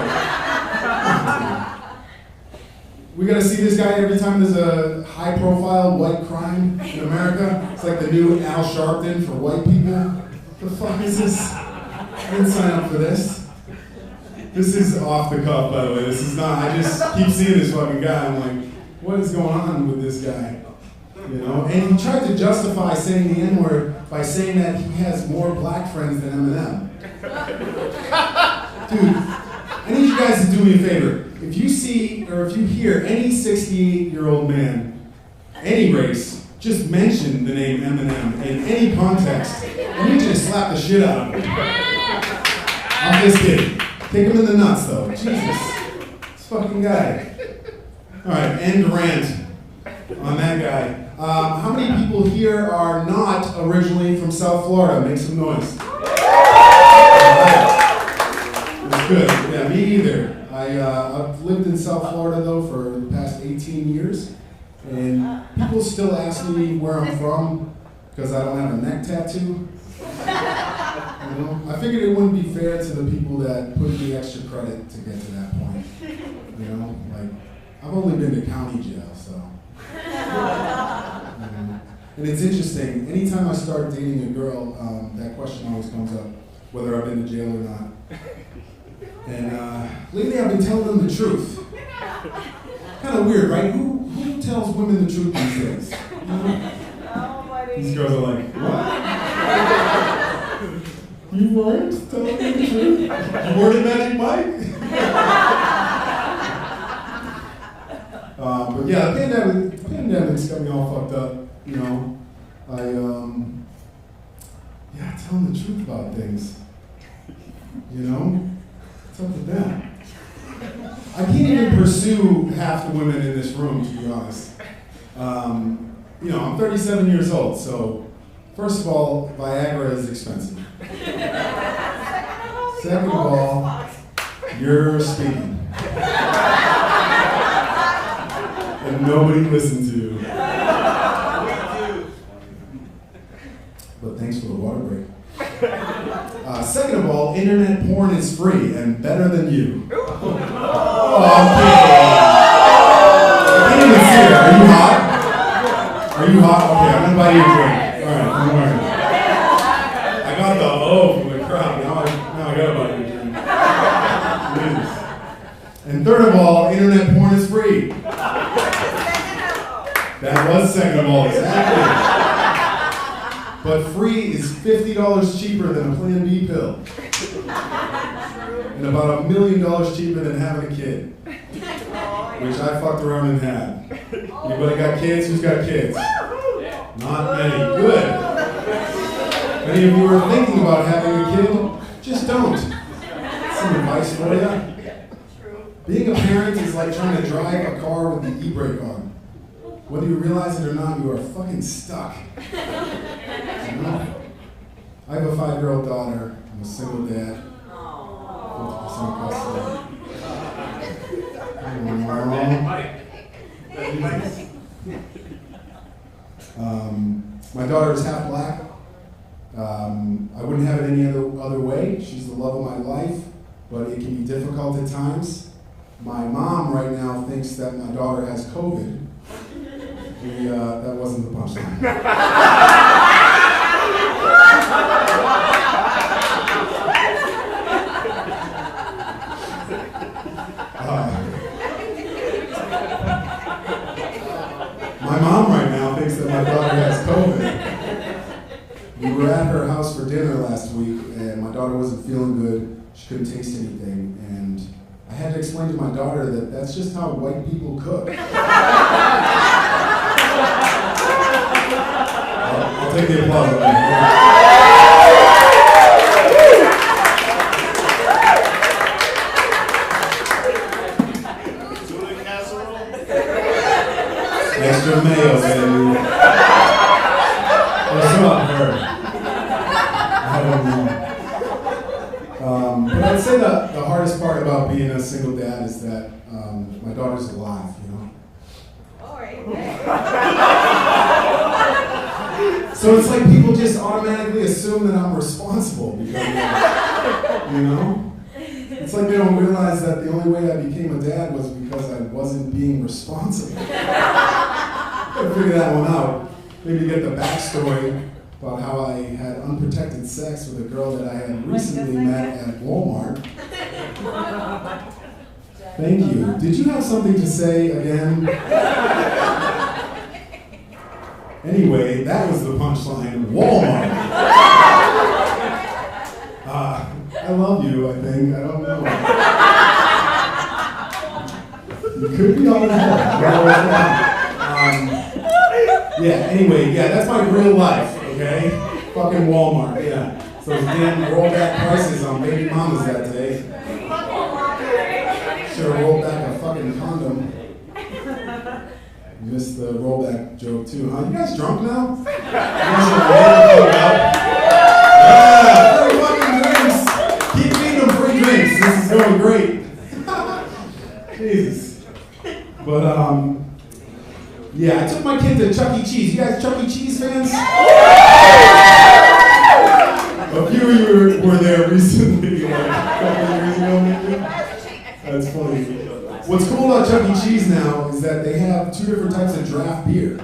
we gotta see this guy every time there's a high-profile white crime in America. It's like the new Al Sharpton for white people. What the fuck is this? I didn't sign up for this. This is off the cuff, by the way. This is not. I just keep seeing this fucking guy. I'm like, what is going on with this guy? You know, and he tried to justify saying the N-word by saying that he has more black friends than Eminem. Dude, I need you guys to do me a favor. If you see or if you hear any 68-year-old man, any race, just mention the name Eminem in any context, I need you to slap the shit out of him. I'm just kidding. Kick him in the nuts, though. Jesus. This fucking guy. All right, end rant on that guy. How many people here are not originally from South Florida? Make some noise. All right. That's good. Yeah, me either. I've lived in South Florida, though, for the past 18 years. And people still ask me where I'm from because I don't have a neck tattoo. You know, I figured it wouldn't be fair to the people that put in the extra credit to get to that point. You know, like, I've only been to county jail, so. And it's interesting, anytime I start dating a girl, that question always comes up, whether I've been to jail or not. And lately I've been telling them the truth. Kind of weird, right? Who tells women the truth these days? You know? These girls are like, what? You weren't telling me the truth? You weren't a Magic Mike? But yeah, the pandemic's got me all fucked up, you know. I tell them the truth about things. You know? It's up to them. I can't even pursue half the women in this room, to be honest. You know, I'm 37 years old, so first of all, Viagra is expensive. Second of all, you're speaking. And nobody listened to. But thanks for the water break. Second of all, internet porn is free and better than you. Oh, I'm kidding. I can't even see it. Are you hot? Are you hot? Okay, I'm gonna buy you a drink. All right, don't worry. I got the from the crowd. Now I gotta buy you a drink. Please. And third of all, internet porn is free. That was second of all, exactly. But free is $50 cheaper than a Plan B pill. And about $1 million cheaper than having a kid. Which I fucked around and had. Anybody got kids? Who's got kids? Not many. Good. Many of you are thinking about having a kid? Just don't. Some advice for you. Being a parent is like trying to drive a car with the e-brake on. Whether you realize it or not, you are fucking stuck. You know? I have a 5-year-old daughter. I'm a single dad. 50% custody. My daughter is half black. I wouldn't have it any other way. She's the love of my life, but it can be difficult at times. My mom right now thinks that my daughter has COVID. That wasn't the punchline. My mom right now thinks that my daughter has COVID. We were at her house for dinner last week, and my daughter wasn't feeling good. She couldn't taste anything, and I had to explain to my daughter that that's just how white people cook. I'll take the applause. Extra mayo, baby. What's up, her? I don't know. But I'd say the hardest part about being a single dad is that my daughter's alive, you know? All right. So it's like people just automatically assume that I'm responsible because, you know? It's like they don't realize that the only way I became a dad was because I wasn't being responsible. Gotta figure that one out. Maybe get the backstory about how I had unprotected sex with a girl that I had recently met at Walmart. Thank you. Did you have something to say again? Anyway, that was the punchline. Walmart. I love you, I think. I don't know. You could be all that. Yeah, anyway, yeah, that's my real life, okay? Fucking Walmart, yeah. So damn rollback prices on baby mamas that day. Should've rolled back a fucking condom. Missed the rollback joke too, huh? You guys drunk now? You guys are yeah, free fucking drinks. Keep feeding them free drinks. This is going great. Jesus. But yeah, I took my kid to Chuck E. Cheese. You guys Chuck E. Cheese fans? A few of you were there recently, like a couple of years ago maybe. That's funny. What's cool about Chuck E. Cheese now is that they have 2 different types of draft beer,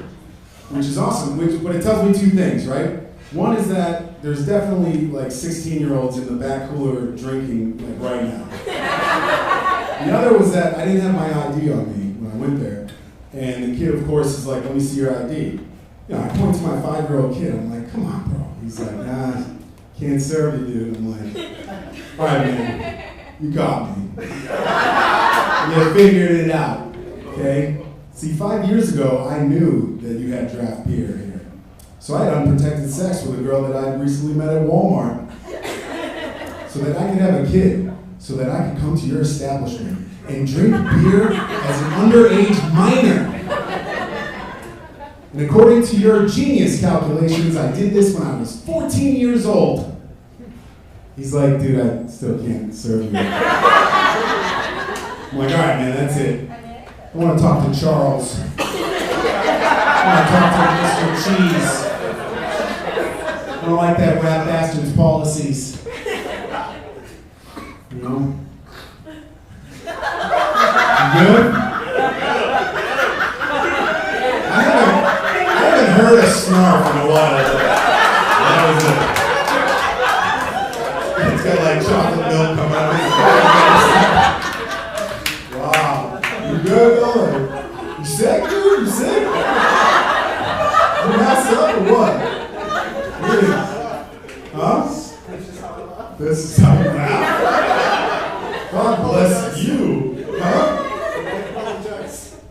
which is awesome, but it tells me 2 things, right? One is that there's definitely like 16-year-olds in the back cooler drinking like right now. The other was that I didn't have my ID on me when I went there. And the kid, of course, is like, let me see your ID. You know, I point to my 5-year-old kid, I'm like, come on, bro. He's like, nah, can't serve you, dude. I'm like, all right, man, you got me. You figured it out, okay? See, 5 years ago, I knew that you had draft beer here. So I had unprotected sex with a girl that I had recently met at Walmart. So that I could have a kid, so that I could come to your establishment and drink beer as an underage minor. And according to your genius calculations, I did this when I was 14 years old. He's like, dude, I still can't serve you. I'm like, all right, man, that's it. I want to talk to Charles. I want to talk to Mr. Cheese. I don't like that rat bastard's policies. You know? You good? I haven't heard a snarf in a while. That was it. It's got like chocolate milk coming out of it. Wow. You good though? You sick, dude? You sick? You messed up or what? Really? Huh? This is how you laugh? God bless you. Huh?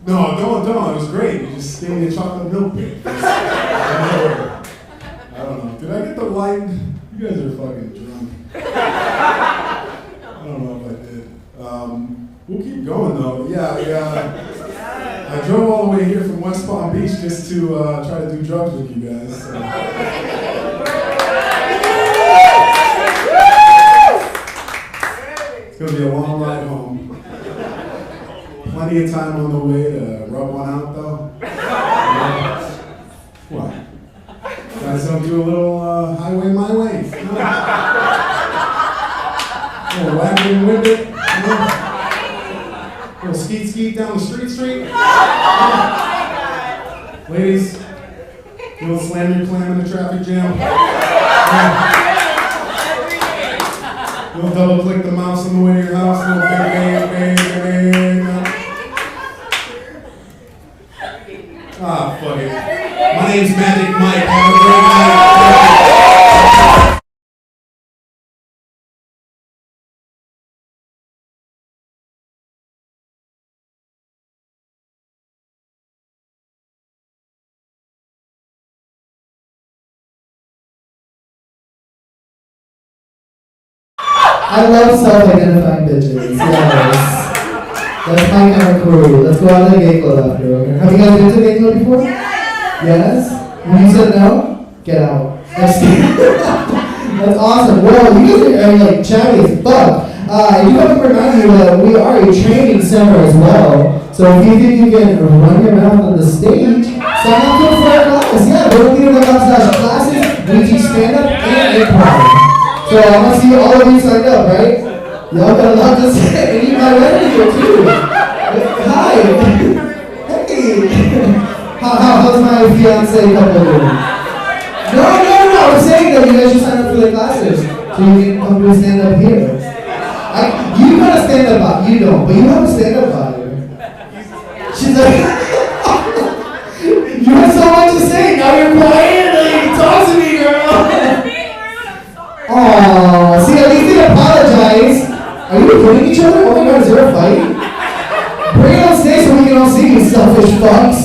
No, don't. It was great. You just gave me a chocolate milk bit. I don't know. Did I get the light? You guys are fucking drunk. I don't know if I did. We'll keep going though. Yeah, I drove all the way here from West Palm Beach just to try to do drugs with you guys. So. It's gonna be a long ride home. Plenty of time on the way to rub one out though. What? Guys don't do a little highway my way. No. A little wagon and wind it. No. A little skeet down the street. No. Ladies, you little slam your clam in the traffic jam. You'll double click the mouse on the way to your house. Little bang. Ah, fuck it. My name's Magic Mike. Have a great night. I love self-identifying bitches. Yes. That's my kind of crew. Let's go out to the gay club after. Okay? Have you guys been to the gay club before? Yes? When you said no, get out. That's awesome. Well, you guys are like chatty as fuck. You have to remind you that we are a training center as well. So if you think you can run your mouth on the stage, sign up for a class. Yeah, go to theater.com/classes. We teach stand-up and improv. So I want to see all of you signed up, right? Y'all got a lot to say, and you got ready here too. Hi. Hey. How's my fiance couple doing? No. I'm saying that you guys should sign up for the classes so you can come to stand up here. You got a stand-up body. You don't, but you have a stand-up body. She's like, you have so much to say. Now you're quiet. Like, talk to me, girl. Aww, see, at least they apologize. Are you recording each other? Oh my God, is there a fight? Bring it on stage so we can all see you selfish fucks.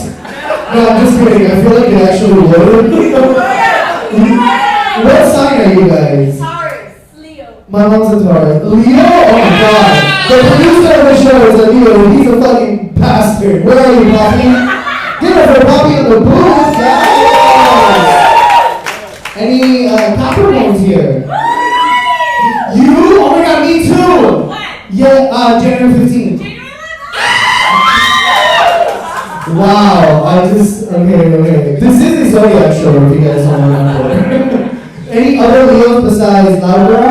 No, I'm just kidding. I feel like it actually would. What sign are you guys? Taurus. Leo. My mom's a Taurus. Leo? Oh my God. The producer of the show is a Leo. He's a fucking bastard. Where are you, Poppy? Give it for Poppy in the booth, guys. Any Capricorns here? You? Oh my God, me too. What? Yeah, January 15th. Wow, okay. This is the Zodiac show, if you guys don't remember. Any other Leos besides Laura?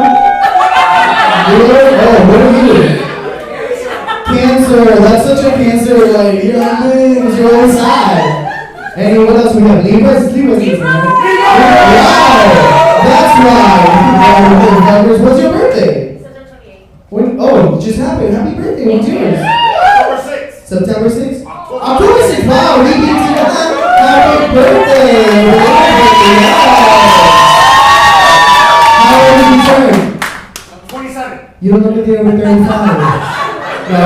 Leo? Oh, what are you? Cancer, that's such a Cancer, like, you're like, you're always sad. And what else we have? Libras? Wow, that's why. What's your birthday? September 28th. When, oh, it just happened. Happy birthday. What's yours? September 6th? October 6th. Wow, we beat you. Happy birthday. How old did you turn? I'm 27. You don't look a day over 35. No,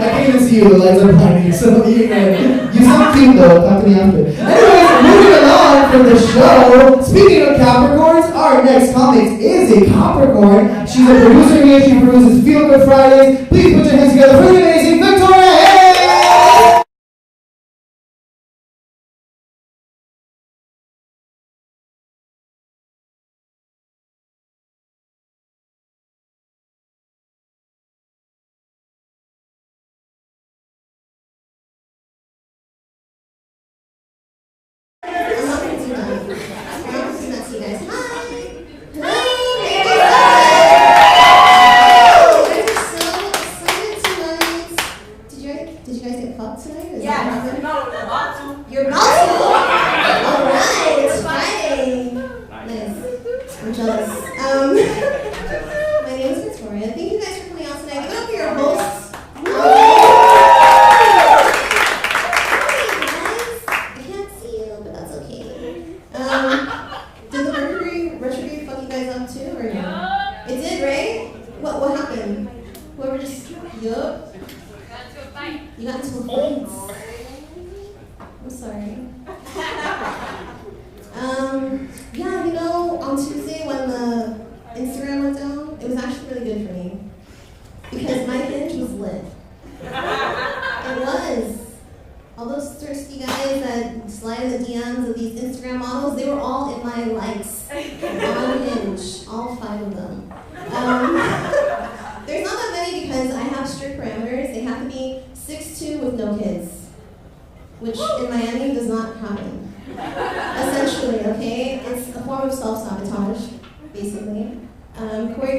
I can't even see you. The lights are blinding. So you sound cute though. Talk to me after. Anyways, moving along from the show. Speaking of Capricorns, our next comic is a Capricorn. She's a producer here. She produces Feel Good Fridays. Please put your hands together for the amazing Victoria. Hey!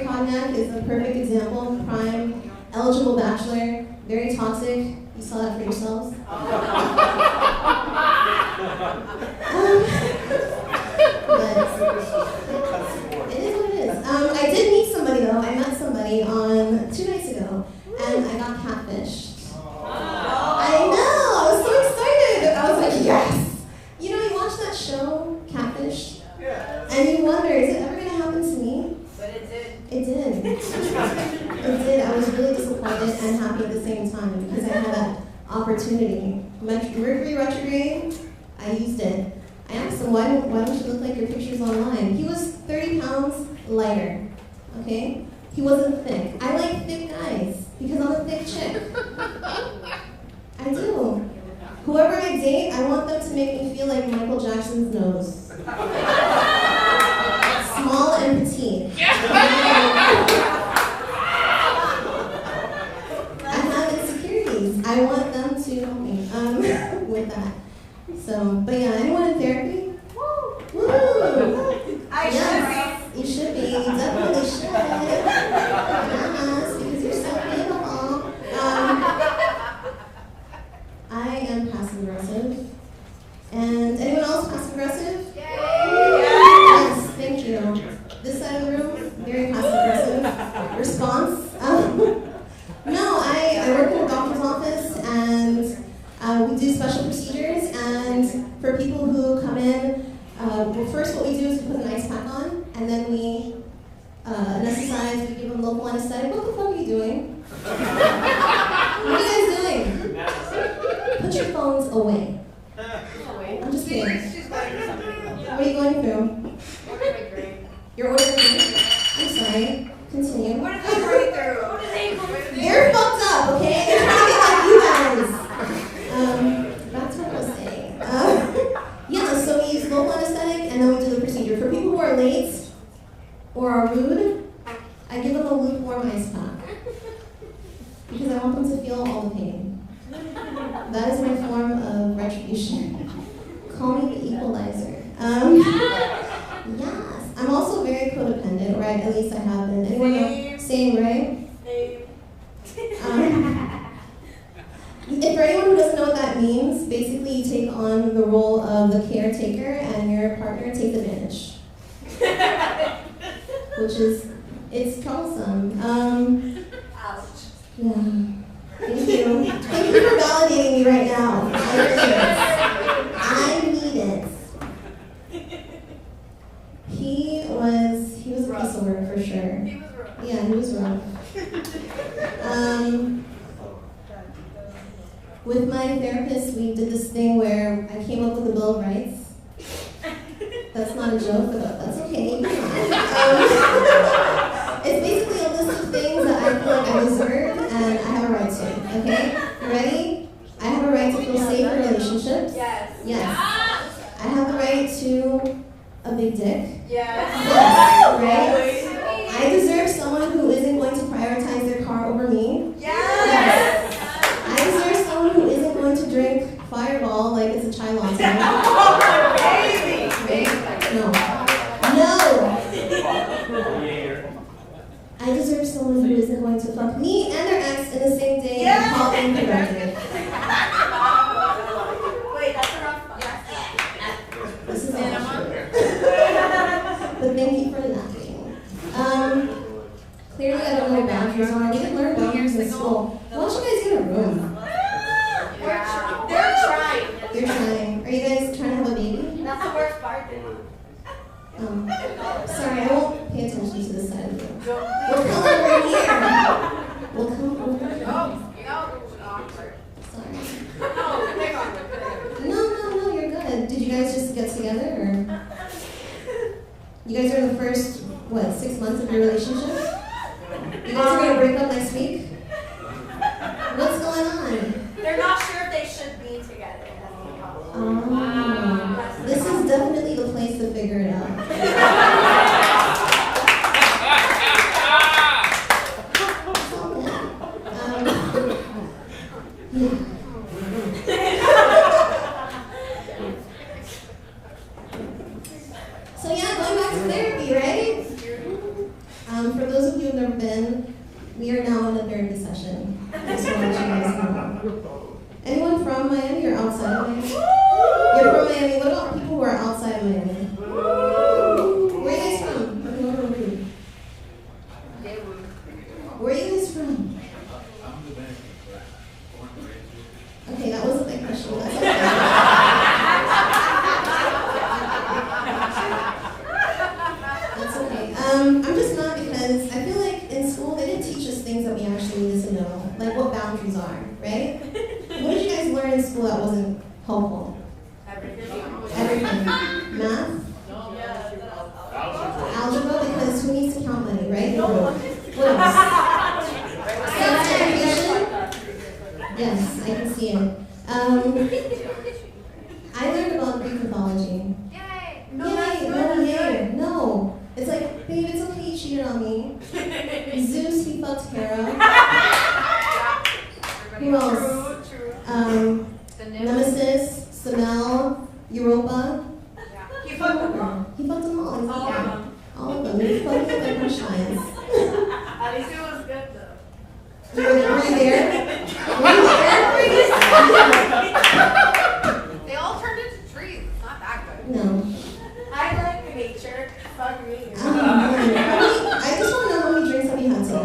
Cognac is a perfect example. Prime, eligible bachelor, very toxic. You saw that for yourselves. But it is what it is. I did meet somebody though. I met somebody on 2 nights ago, and I got catfished. I know. I was so excited. I was like, yes. You know, you watch that show, Catfish, and you wonder, is it ever gonna happen to me? But it did. It did. It did. I was really disappointed and happy at the same time because I had that opportunity. Mercury retrograde, I used it. I asked him, why don't you look like your pictures online? He was 30 pounds lighter, okay? He wasn't thick. I like thick guys because I'm a thick chick. I do. Whoever I date, I want them to make me feel like Michael Jackson's nose. Small and petite. I have insecurities. I want them to help me with that. So, but yeah, anyone in therapy? Woo! I should be. You should be. You definitely should. Yes, because you're so beautiful. I am passive aggressive. And anyone else passive aggressive? Yes, thank you. This side of the room, very passive aggressive response. for people who come in, well, first what we do is we put an ice pack on, and then we anesthetize, we give them local anesthetic. What the fuck are you doing? What are you guys doing? Put your phones away. I'm just kidding. She's going through something. What are you going through? Ordering my drink. You're ordering drink? I'm sorry. Continue. What are they going through? What are they going through? You're fucked up, okay? They're trying to be like you guys. That's what I was saying. Yeah, so we use local anesthetic and then we do the procedure. For people who are late or are rude, I give them a lukewarm ice pack because I want them to feel all the pain. That is my form of retribution. Call me the equalizer. Yes, I'm also very codependent, or at least I have been. Anyone know? Same, right? For anyone who doesn't know what that means, basically you take on the role of the caretaker and your partner takes advantage. Which is, it's troublesome. Ouch. Yeah. Thank you. Thank you for validating me right now. I need it. He was a piece of work for sure. He was rough. Yeah, he was rough. With my therapist, we did this thing where I came up with a Bill of Rights. That's not a joke, but that's okay. It's basically a list of things that I feel like I deserve and I have a right to. Okay? You ready? I have a right to feel safe in relationships. Yes. Yes. I have the right to a big dick. Yes. Right? I deserve someone who isn't going to prioritize their car over me. Yes. I deserve someone who isn't going to drink Fireball like it's a chai latte. No. I deserve someone who isn't going to fuck me and their ex in the same day and call incorrectly. Wait, that's a rough one. This is all true. But thank you for laughing. Clearly I don't know what boundaries are. We didn't learn boundaries in school. Why don't you guys get a room? They're trying. You're trying. Are you guys trying to have a baby? That's the worst part. Sorry, I won't pay attention to this side of you. We'll come over here. We'll come over here. Sorry. No, you're good. Did you guys just get together, or? You guys are in the first, 6 months of your relationship? You guys are gonna break up next week? What's going on? They're not sure if they should be together. This is definitely the place to figure it out. So yeah, going back to therapy, right? For those of you who've never been, we are now in a therapy session. Just want to let you guys know. Anyone from Miami or outside of Miami? You're from Miami. What about people who are outside of Miami? Where are you guys from? Where are you guys from? Okay, that wasn't my question. That's okay. That's okay. I'm just not, because I feel like in school they didn't teach us things that we actually needed to know, like what boundaries are, right? What did you guys learn in school that wasn't helpful? Everything. Math? Algebra, because who needs to count money, right? What else? Self-education? Yes, I can see it. I learned about Greek mythology. Yay! Yay! No. It's like, babe, it's okay you cheated on me. Zeus, he fucked Hera. Who else? Nemesis, Semel, Europa. He fucked them all. He fucked them all. All of them. He fucked them like punchlines. At least it was good though. Were you there? They all turned into trees. It's not that good. No. I like nature. Fuck me. I just want to know how many drinks have you had today?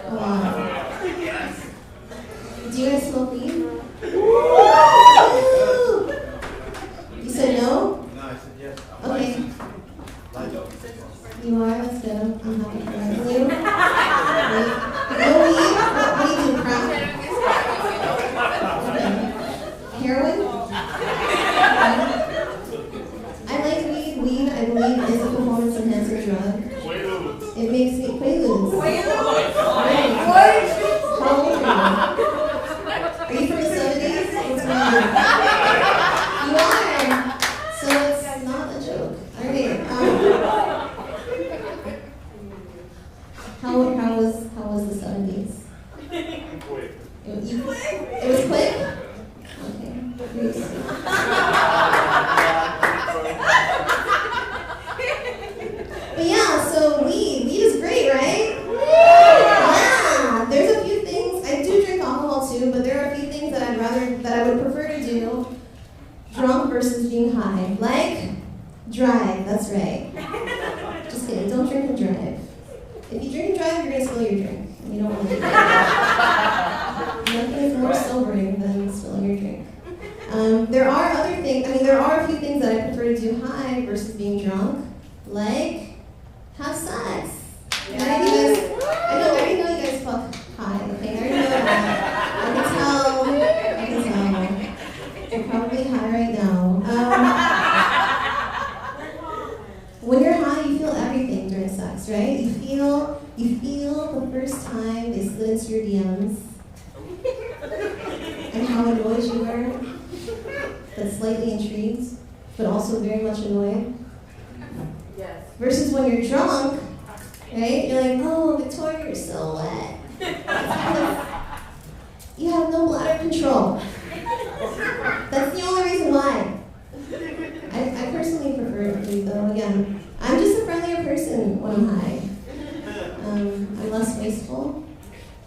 A lot. Do you guys smoke weed? Woo! drunk versus being high. Like, drive, that's right. Just kidding, don't drink and drive. If you drink and drive, you're gonna spill your drink. And you don't want to do that. Nothing is more sobering than spilling your drink. There are other things, there are a few things that I prefer to do high versus being drunk. Like, have sex. Yeah. I already know you guys fuck high, okay? I already know that. I can tell. You're probably high right now. When you're high, you feel everything during sex, right? You feel the first time they slid into your DMs and how annoyed you were, but slightly intrigued, but also very much annoyed. Yes. Versus when you're drunk, right? You're like, oh, Victoria, you're so wet. You have no bladder control. That's the only reason why. I personally prefer it to, though. Again, I'm just a friendlier person when I'm high. I'm less wasteful.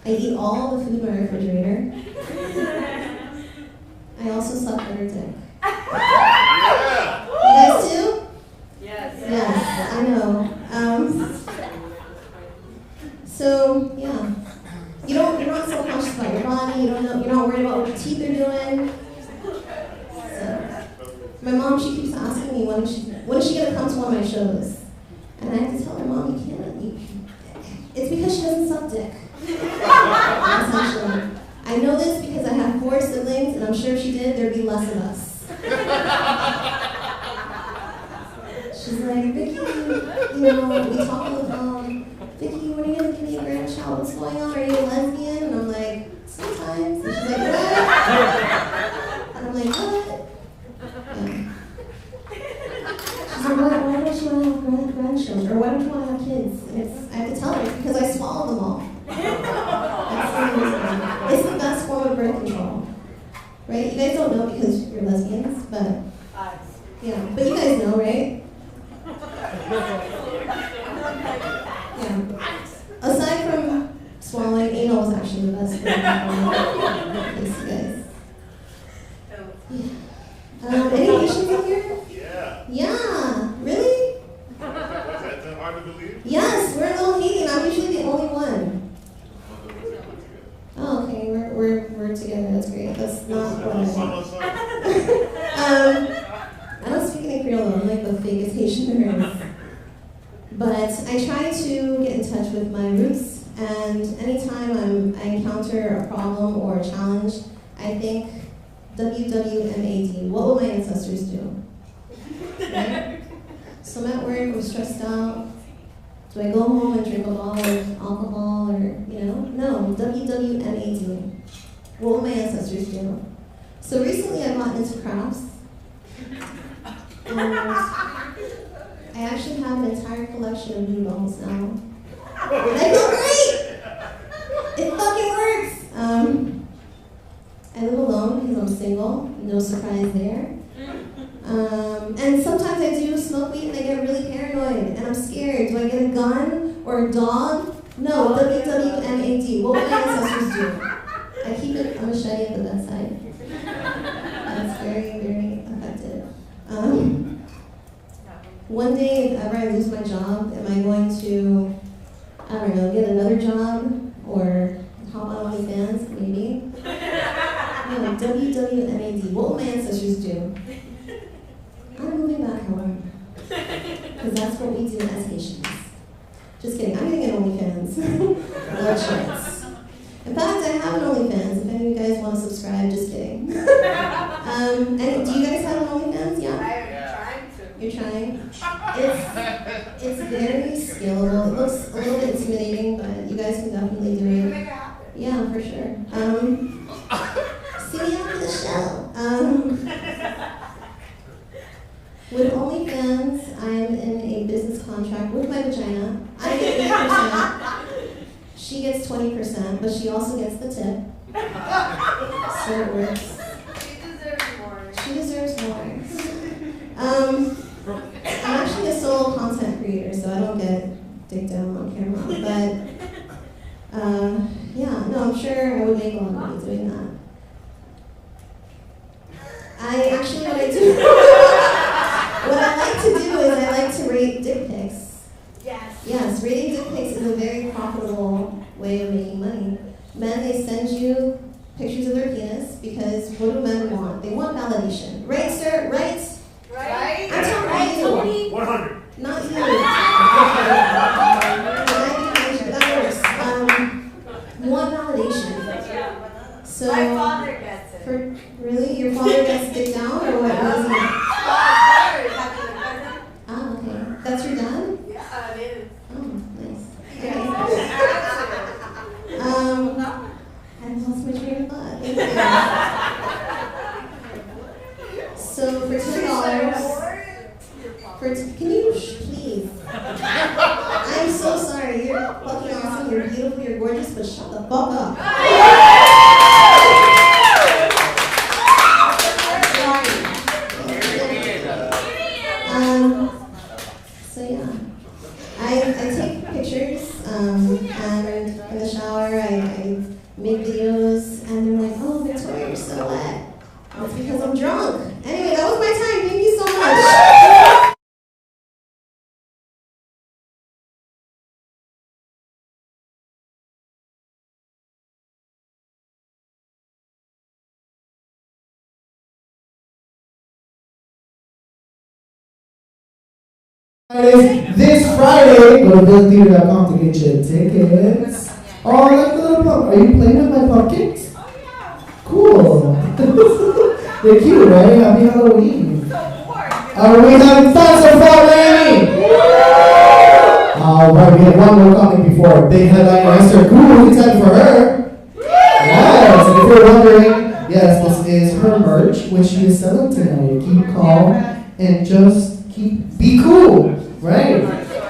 I eat all the food in my refrigerator. I also suck better dick. You guys too? Yes. Yes, I know. So yeah, you're not so conscious about your body. You're not worried about what your teeth are doing. So, my mom, she keeps asking me when is she gonna come to one of my shows, and I have to tell her, Mom, you can't. It's because she doesn't suck dick. Essentially, I know this because I have 4 siblings, and I'm sure if she did, there'd be less of us. She's like, Vicky, we talk on the phone. Vicky, when are you gonna give me a grandchild? What's going on? Are you a lesbian? And I'm like, sometimes. And she's like, what? And I'm like, what? Yeah. She's like, why don't you want to have grandchildren? Or why don't you want to have kids? And I have to tell her, it's because I swallow them all. That's the reason. It's the best form of birth control. Right? You guys don't know because you're lesbians, but yeah. But you guys know, right? Yeah. Aside from swallowing, anal is actually the best form of birth control. Guys. Yeah. Any Haitians in here? Yeah. Yeah. Really? Is that hard to believe? Yes, we're a little Haitian. I'm usually the only one. Oh, okay, we're together. That's great. That's not what I don't speak any Creole though. I'm like the fakest Haitian there is. But I try to get in touch with my roots, and anytime I encounter a problem or a challenge, I think WWMAD. What will my ancestors do? Right? So I'm at work. I'm stressed out. Do I go home and drink a bottle of alcohol or, No, WWMAD. What will my ancestors do? So recently I got into crafts. And I actually have an entire collection of noodles now. And I feel great! It fucking works! I live alone because I'm single. No surprise there. And sometimes I do smoke weed and I get really paranoid and I'm scared. Do I get a gun or a dog? No, WWMAD. What would my ancestors do? I keep a machete at the bedside. That's very, very effective. One day, if ever I lose my job, am I going to, get another job or hop on OnlyFans? Maybe. No, WWMAD. What will my ancestors do? I'm moving back home. Because that's what we do as Haitians. Just kidding, I'm gonna get OnlyFans. No chance. In fact, I have an OnlyFans. If any of you guys want to subscribe, just kidding. Do you guys have an OnlyFans? Yeah? I'm trying to. You're trying? It's very scalable. It looks a little bit intimidating, but you guys can definitely do it. Make it happen. Yeah, for sure. See me after the show. With OnlyFans, I'm in a business contract with my vagina. I get 8%. She gets 20%, but she also gets the tip. So it works. She deserves more. She deserves more. I'm actually a solo content creator, so I don't get dick down on camera. But yeah, no, I'm sure I would make a lot of money doing that. What I do What I like to do is I like to rate dick pics. Yes. Yes, rating dick pics is a very profitable way of making money. Men, they send you pictures of their penis because what do men want? They want validation. Right, sir? Right? Right? I'm talking about you. 100. Not you. That works. Want validation. So, My father gets it. for really, your father gets dick down or what? Was he? Oh, okay. That's your dad? Yeah, it is. Oh, nice. Yeah. I lost my train of thought. Thank you. So for $10, can you please? I'm so sorry. You're fucking awesome. You're beautiful. You're gorgeous. But shut the fuck up. So yeah, I take pictures, and in the shower I make videos, and they're like, oh, Victoria, you're so wet. That's because I'm drunk. Anyway, that was my time. Thank you so much. This Friday, go to BillTheater.com to get your tickets. Oh, I like the little pump. Are you playing with my pumpkins? Oh, yeah. Cool. They're cute, right? Happy Halloween. Are we having fun so far, Miami? Alright, we have one more coming before big headliner Esther Ku. It's time for her. Yes, and if you're wondering, yes, this is her merch, which she is selling tonight. Keep calm and just be cool, right?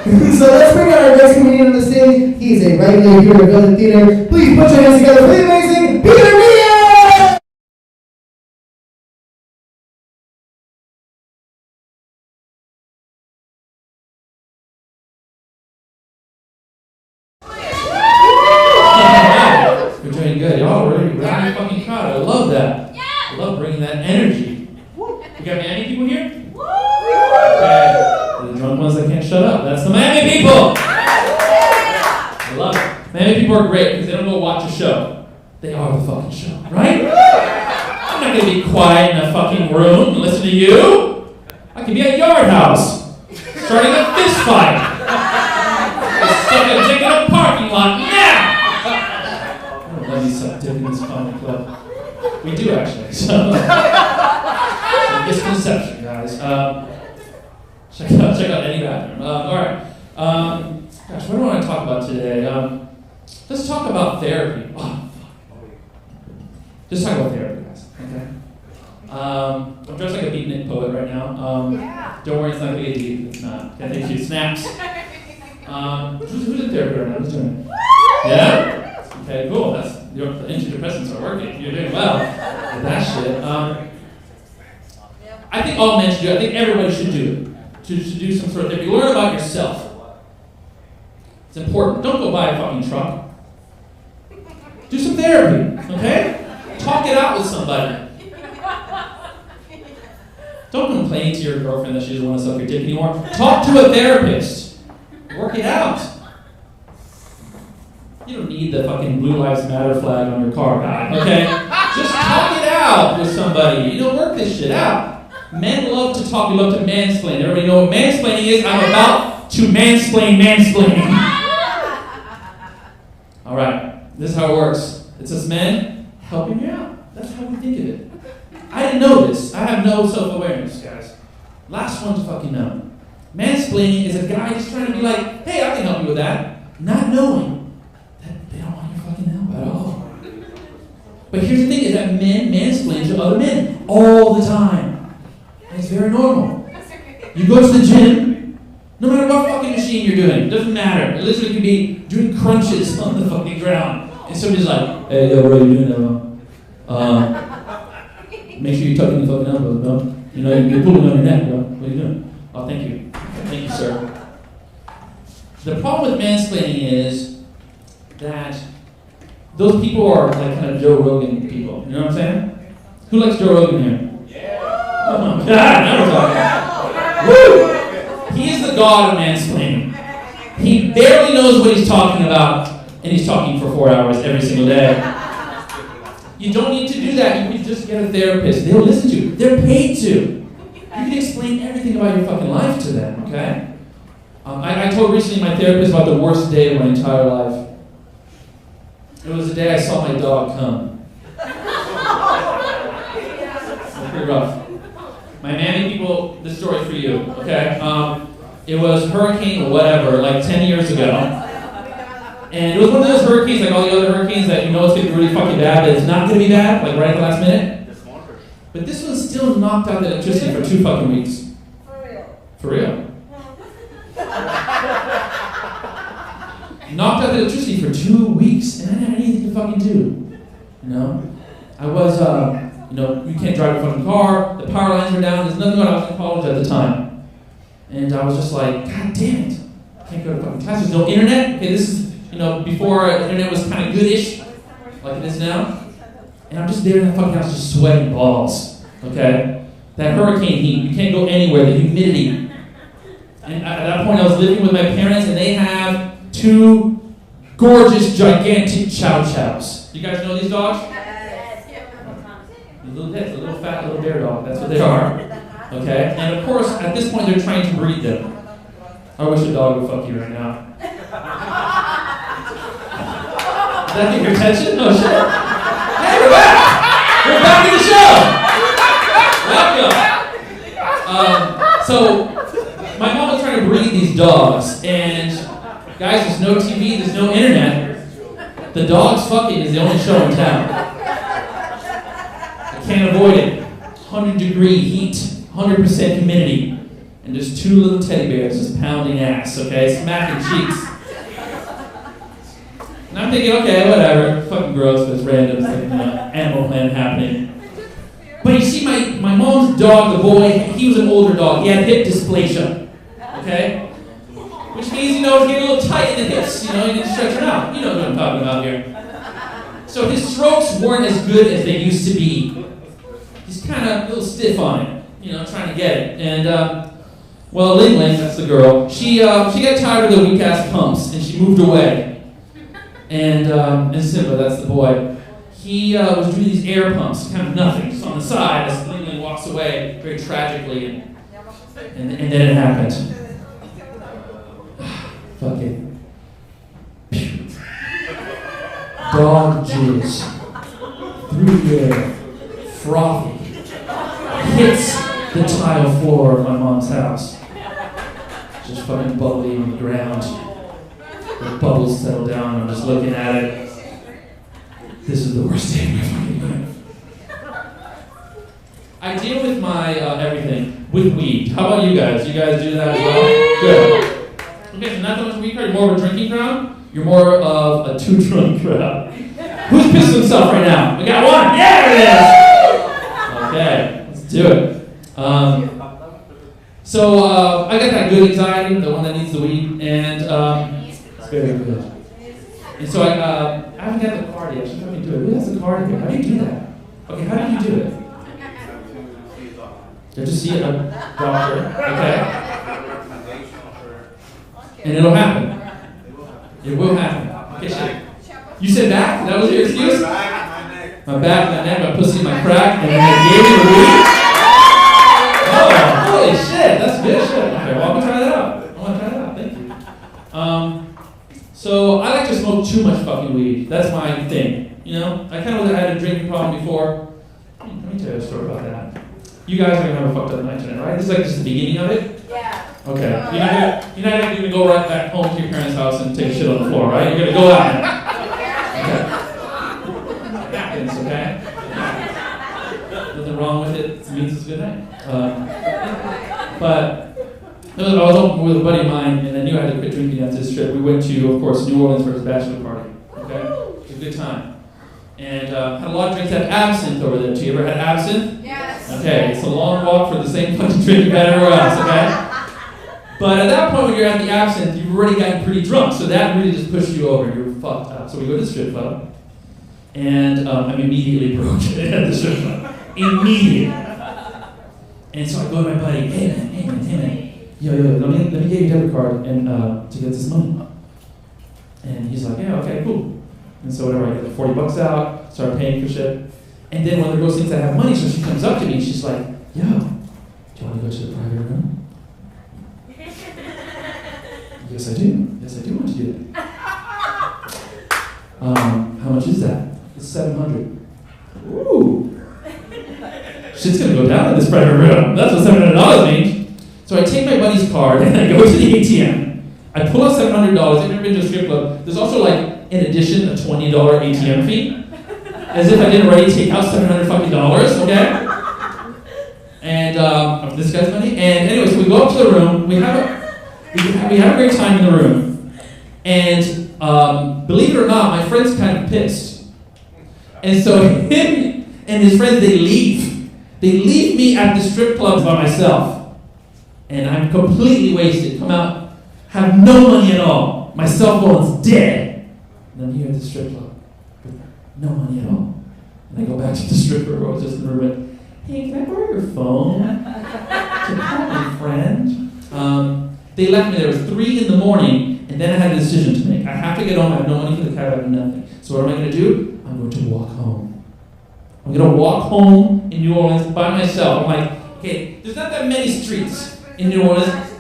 So let's bring out our next comedian on the stage. He's a regular here at Village Theater. Please put your hands together for the amazing Peter Mia! We're doing good. Y'all are really rowdy fucking crowd. I love that. I love bringing that energy. We got Miami people here? Okay. The drunk ones that can't shut up. That's the Miami people! I love it. Miami people are great because they don't go watch a show. They are the fucking show, right? I'm not going to be quiet in a fucking room and listen to you. I can be at Yard House, starting a fist fight. Stuck a dick in a parking lot now! I don't let you suck dick in this comedy club. We do actually, so. Misconception, guys. Check out any bathroom. All right. Gosh, what do I want to talk about today? Let's talk about therapy. Oh, fuck. Just talk about therapy, guys. Okay. I'm dressed like a beatnik poet right now. Don't worry, it's not gonna get deep. It's not. I think she snaps. Who's in therapy right now? Who's doing it? Yeah. Okay, cool. That's the antidepressants are working. You're doing well with that shit. I think all men should do it. I think everybody should do it. To do some sort of therapy. Learn about yourself. It's important. Don't go buy a fucking truck. Do some therapy, okay? Talk it out with somebody. Don't complain to your girlfriend that she doesn't want to suck your dick anymore. Talk to a therapist. Work it out. You don't need the fucking Blue Lives Matter flag on your car, guy, okay? Just talk it out with somebody. Work this shit out. Men love to talk. We love to mansplain. Everybody know what mansplaining is? I'm about to mansplaining. All right. This is how it works. It's us men helping you out. That's how we think of it. I didn't know this. I have no self-awareness, guys. Last one to fucking know. Mansplaining is a guy just trying to be like, hey, I can help you with that. Not knowing that they don't want your fucking help at all. But here's the thing is that men mansplain to other men all the time. It's very normal. You go to the gym, no matter what fucking machine you're doing, it doesn't matter. It literally could be doing crunches on the fucking ground. And somebody's like, hey, yo, what are you doing now? Make sure you're tucking the fucking elbows, bro. You're pulling on your neck, bro. What are you doing? Oh, thank you. Thank you, sir. The problem with mansplaining is that those people are like kind of Joe Rogan people. You know what I'm saying? Who likes Joe Rogan here? Yeah. Oh, God, now we're talking. Woo! He is the god of mansplaining. He barely knows what he's talking about, and he's talking for 4 hours every single day. You don't need to do that. You can just get a therapist. They'll listen to you. They're paid to. You can explain everything about your fucking life to them, okay? I told recently my therapist about the worst day of my entire life. It was the day I saw my dog come. It's pretty rough. My Miami people, this story's for you, okay? It was hurricane whatever, like 10 years ago. And it was one of those hurricanes, like all the other hurricanes that you know it's going to be really fucking bad, but it's not going to be bad, like right at the last minute. But this one still knocked out the electricity for 2 fucking weeks. For real. Knocked out the electricity for 2 weeks, and I didn't have anything to fucking do. You know? I was, you can't drive a fucking car, the power lines were down, there's nothing going on. I was in college at the time. And I was just like, God damn it. I can't go to fucking class, there's no internet. Okay, this is, before internet was kind of goodish, like it is now. And I'm just there in the fucking house just sweating balls, okay? That hurricane heat, you can't go anywhere, the humidity. And at that point I was living with my parents and they have 2 gorgeous, gigantic chow chows. You guys know these dogs? A little fat, little bear dog, that's what they are. Okay? And of course, at this point they're trying to breed them. I wish a dog would fuck you right now. Did that get your attention? Oh shit. Hey, we're back! We're back in the show! Welcome! So, my mom was trying to breed these dogs, and guys, there's no TV, there's no internet. The dogs fucking is the only show in town. I can't avoid it. 100-degree heat, 100% humidity, and there's 2 little teddy bears just pounding ass, okay, smacking cheeks. And I'm thinking, okay, whatever, fucking gross, but it's random, it's like, Animal Planet happening. But you see, my mom's dog, the boy, he was an older dog. He had hip dysplasia, okay? Which means, he's getting a little tight in the hips, he didn't stretch it out. You know what I'm talking about here. So his strokes weren't as good as they used to be. He's kind of a little stiff on it, trying to get it. And, Ling Ling, that's the girl, she got tired of the weak-ass pumps, and she moved away. And Simba, that's the boy, he was doing these air pumps, kind of nothing, just on the side, as Ling Ling walks away, very tragically, and then it happened. Fucking dog jizz through the air, frothy, hits the tile floor of my mom's house. Just fucking bubbling on the ground. The bubbles settle down, I'm just looking at it. This is the worst day of my fucking life. I deal with my everything with weed. How about you guys? You guys do that as well? Good. Okay, so not so much weed crowd, you're more of a drinking crowd? You're more of a too-drunk crowd. Who's pissed himself right now? We got one! Yeah, it is! Okay, let's do it. So I got that good anxiety, the one that needs the weed, and it's very good. And so I haven't got the card yet. I should probably do it. Who has the card here? How do you do that? Okay, how do you do it? You have to see a doctor, okay? And it'll happen. It will happen. Okay, shit. You said back? That was your excuse? My back, my neck, my pussy, my crack, and then they gave me the weed? Oh, holy shit, that's good shit. Okay, well, I'm gonna try that out. Thank you. So I like to smoke too much fucking weed. That's my thing. I kind of had a drinking problem before. Let me tell you a story about that. You guys are gonna have a fucked up night tonight, right? This is like just the beginning of it? Yeah. Okay. You're not gonna go right back home to your parents' house and take a shit on the floor, right? You're gonna go out. Okay. It happens, okay? Nothing wrong with it. It means it's a good night. But I was open with a buddy of mine, and I knew I had to quit drinking after this trip. We went to, of course, New Orleans for his bachelor party. Okay? It was a good time. And had a lot of drinks. Had absinthe over there too. You ever had absinthe? Yes. Okay, it's a long walk for the same fucking drink you had everywhere else, okay? But at that point when you're at the absinthe, you've already gotten pretty drunk, so that really just pushed you over. You're fucked up. So we go to the strip club, and I'm immediately broke at the strip club. Immediately. And so I go to my buddy, hey man, yo, let me get your debit card and to get this money. And he's like, yeah, okay, cool. And so whatever, I get the $40 out, start paying for shit. And then one of the girls thinks I have money, so she comes up to me and she's like, yo, do you want to go to the private room? Yes, I do. Yes, I do want to do that. How much is that? It's $700. Ooh. Shit's gonna go down in this private room. That's what $700 means. So I take my buddy's card and I go to the ATM. I pull out $700. I've never been to a strip club. There's also like, in addition, a $20 ATM fee. As if I didn't already take out $700 fucking dollars, okay? And of this guy's money. And anyway, so we go up to the room. We have a great time in the room. And believe it or not, my friend's kind of pissed. And so him and his friends, they leave. They leave me at the strip club by myself. And I'm completely wasted. Come out, have no money at all. My cell phone's dead. And I'm here at the strip club with no money at all. And I go back to the stripper who I was just in the room with, hey, can I borrow your phone to call my friend? They left me there. It was 3 a.m, and then I had a decision to make. I have to get home. I have no money for the cab. I have nothing. So what am I going to do? I'm going to walk home. I'm going to walk home in New Orleans by myself. I'm like, okay, there's not that many streets in New Orleans.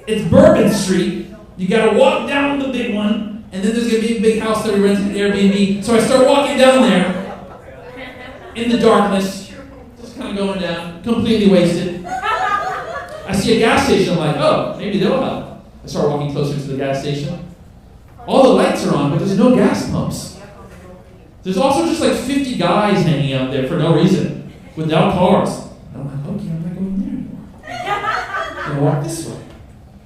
It's Bourbon Street. You got to walk down the big one, and then there's going to be a big house that we rented at Airbnb. So I start walking down there in the darkness, just kind of going down, completely wasted. I see a gas station. I'm like, oh, maybe they'll help. I start walking closer to the gas station. All the lights are on, but there's no gas pumps. There's also just like 50 guys hanging out there for no reason, without cars. And I'm like, okay, I'm not going there anymore. I'm going to walk this way.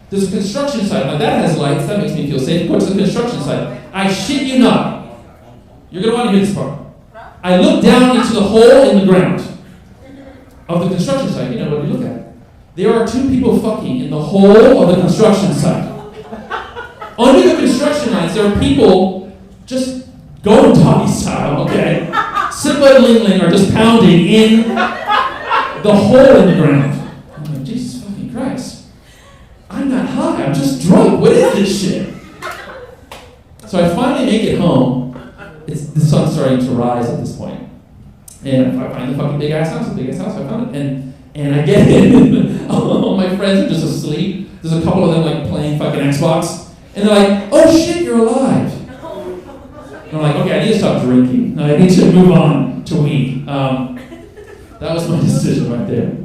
There's a construction site. Now that has lights. That makes me feel safe. Go to the construction site. I shit you not. You're going to want to hear this part. I look down into the hole in the ground of the construction site. You know what we look at. There are 2 people fucking in the hole of the construction site. Under the construction lights, there are people just going doggy style, okay? Simba and Ling Ling are just pounding in the hole in the ground. I'm like, Jesus fucking Christ. I'm not high, I'm just drunk. What is this shit? So I finally make it home. The sun's starting to rise at this point. And I find the fucking big ass house, I found it. And I get in, all my friends are just asleep. There's a couple of them like playing fucking Xbox. And they're like, oh shit, you're alive. And I'm like, okay, I need to stop drinking. I need to move on to weed. That was my decision right there.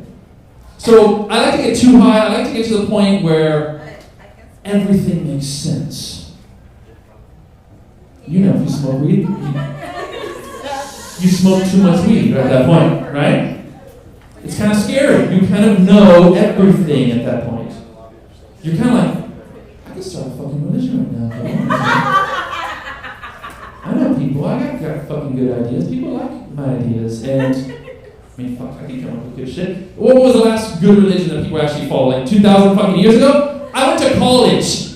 So I like to get too high. I like to get to the point where everything makes sense. You know, if you smoke weed, you smoke too much weed at that point, right? It's kind of scary. You kind of know everything at that point. You're kind of like, I could start a fucking religion right now. I know people. I got fucking good ideas. People like my ideas. And, I mean, fuck, I can come up with good shit. What was the last good religion that people actually follow? Like 2,000 fucking years ago? I went to college.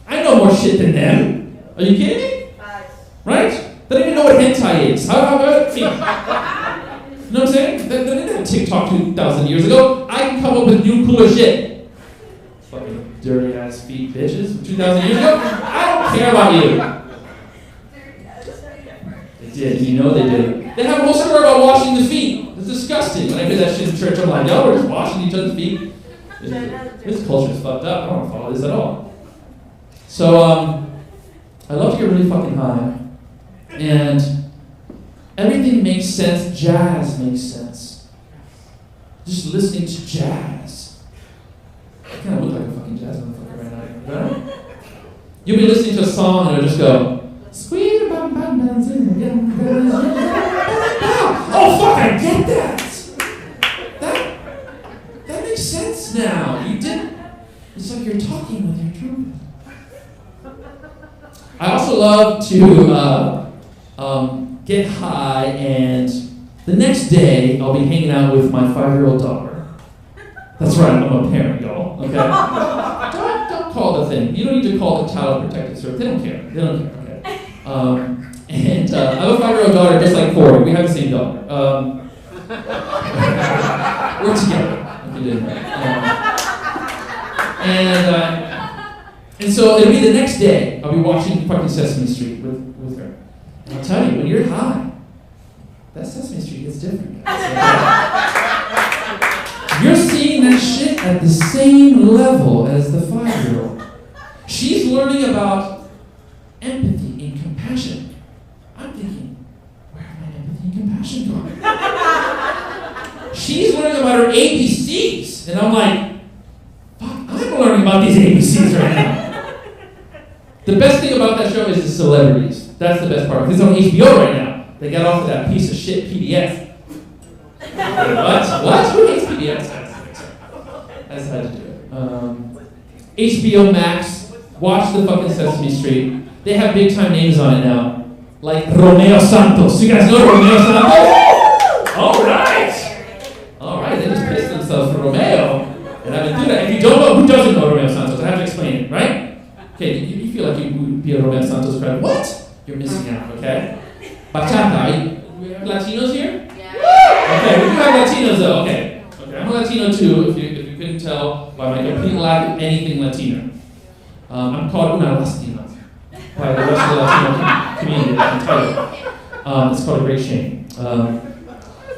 I know more shit than them. Are you kidding me? Right? They don't even know what hentai is. How about you know what I'm saying? They didn't have TikTok 2,000 years ago. I can come up with new, cooler shit. Fucking dirty ass feet bitches 2,000 years ago. I don't care about you. They did. You know they did. They have a whole story about washing the feet. It's disgusting. When I hear that shit in church, I'm like, yo, we're just washing each other's feet. This culture is fucked up. I don't want to follow this at all. So, I love to get really fucking high. And everything makes sense. Jazz makes sense. Just listening to jazz. I kind of look like a fucking jazz motherfucker right now. Right? You'll be listening to a song and it'll just go, sweet about my oh fuck, I get that! That makes sense now. You didn't. It's like you're talking with your trumpet. I also love to get high, and the next day I'll be hanging out with my 5-year-old daughter. That's right, I'm a parent, y'all. Okay. Don't call the thing. You don't need to call the Child Protective Service. They don't care. Okay. And I have a 5-year-old daughter, just like Corey. We have the same daughter. We're together. Okay, You didn't. And so it'll be the next day. I'll be watching fucking Sesame Street with her. And I'll tell you, when you're high, that Sesame Street is different. You're seeing that shit at the same level as the 5-year-old. She's learning about empathy and compassion. I'm thinking, where are my empathy and compassion going? She's learning about her ABCs, and I'm like, fuck, I'm learning about these ABCs right now. The best thing about that show is the celebrities. That's the best part. Because it's on HBO right now. They got off of that piece of shit PDF. What? Who hates PBS? I just had to do it. HBO Max. Watch the fucking Sesame Street. They have big time names on it now. Like Romeo Santos. You guys know Romeo Santos? Alright, they just pissed themselves for Romeo. And I've been doing that. If you don't know, who doesn't know Romeo Santos? I have to explain it, right? Okay, you feel like you would be a Romeo Santos fan. What? You're missing out, okay? Bachata. We have Latinos here? Yeah. Okay, we do have Latinos though. Okay, I'm a Latino too, if you couldn't tell by my complete lack of anything Latino. I'm called una Lastina by the rest of the Latino community that Untitled. It's called a great shame.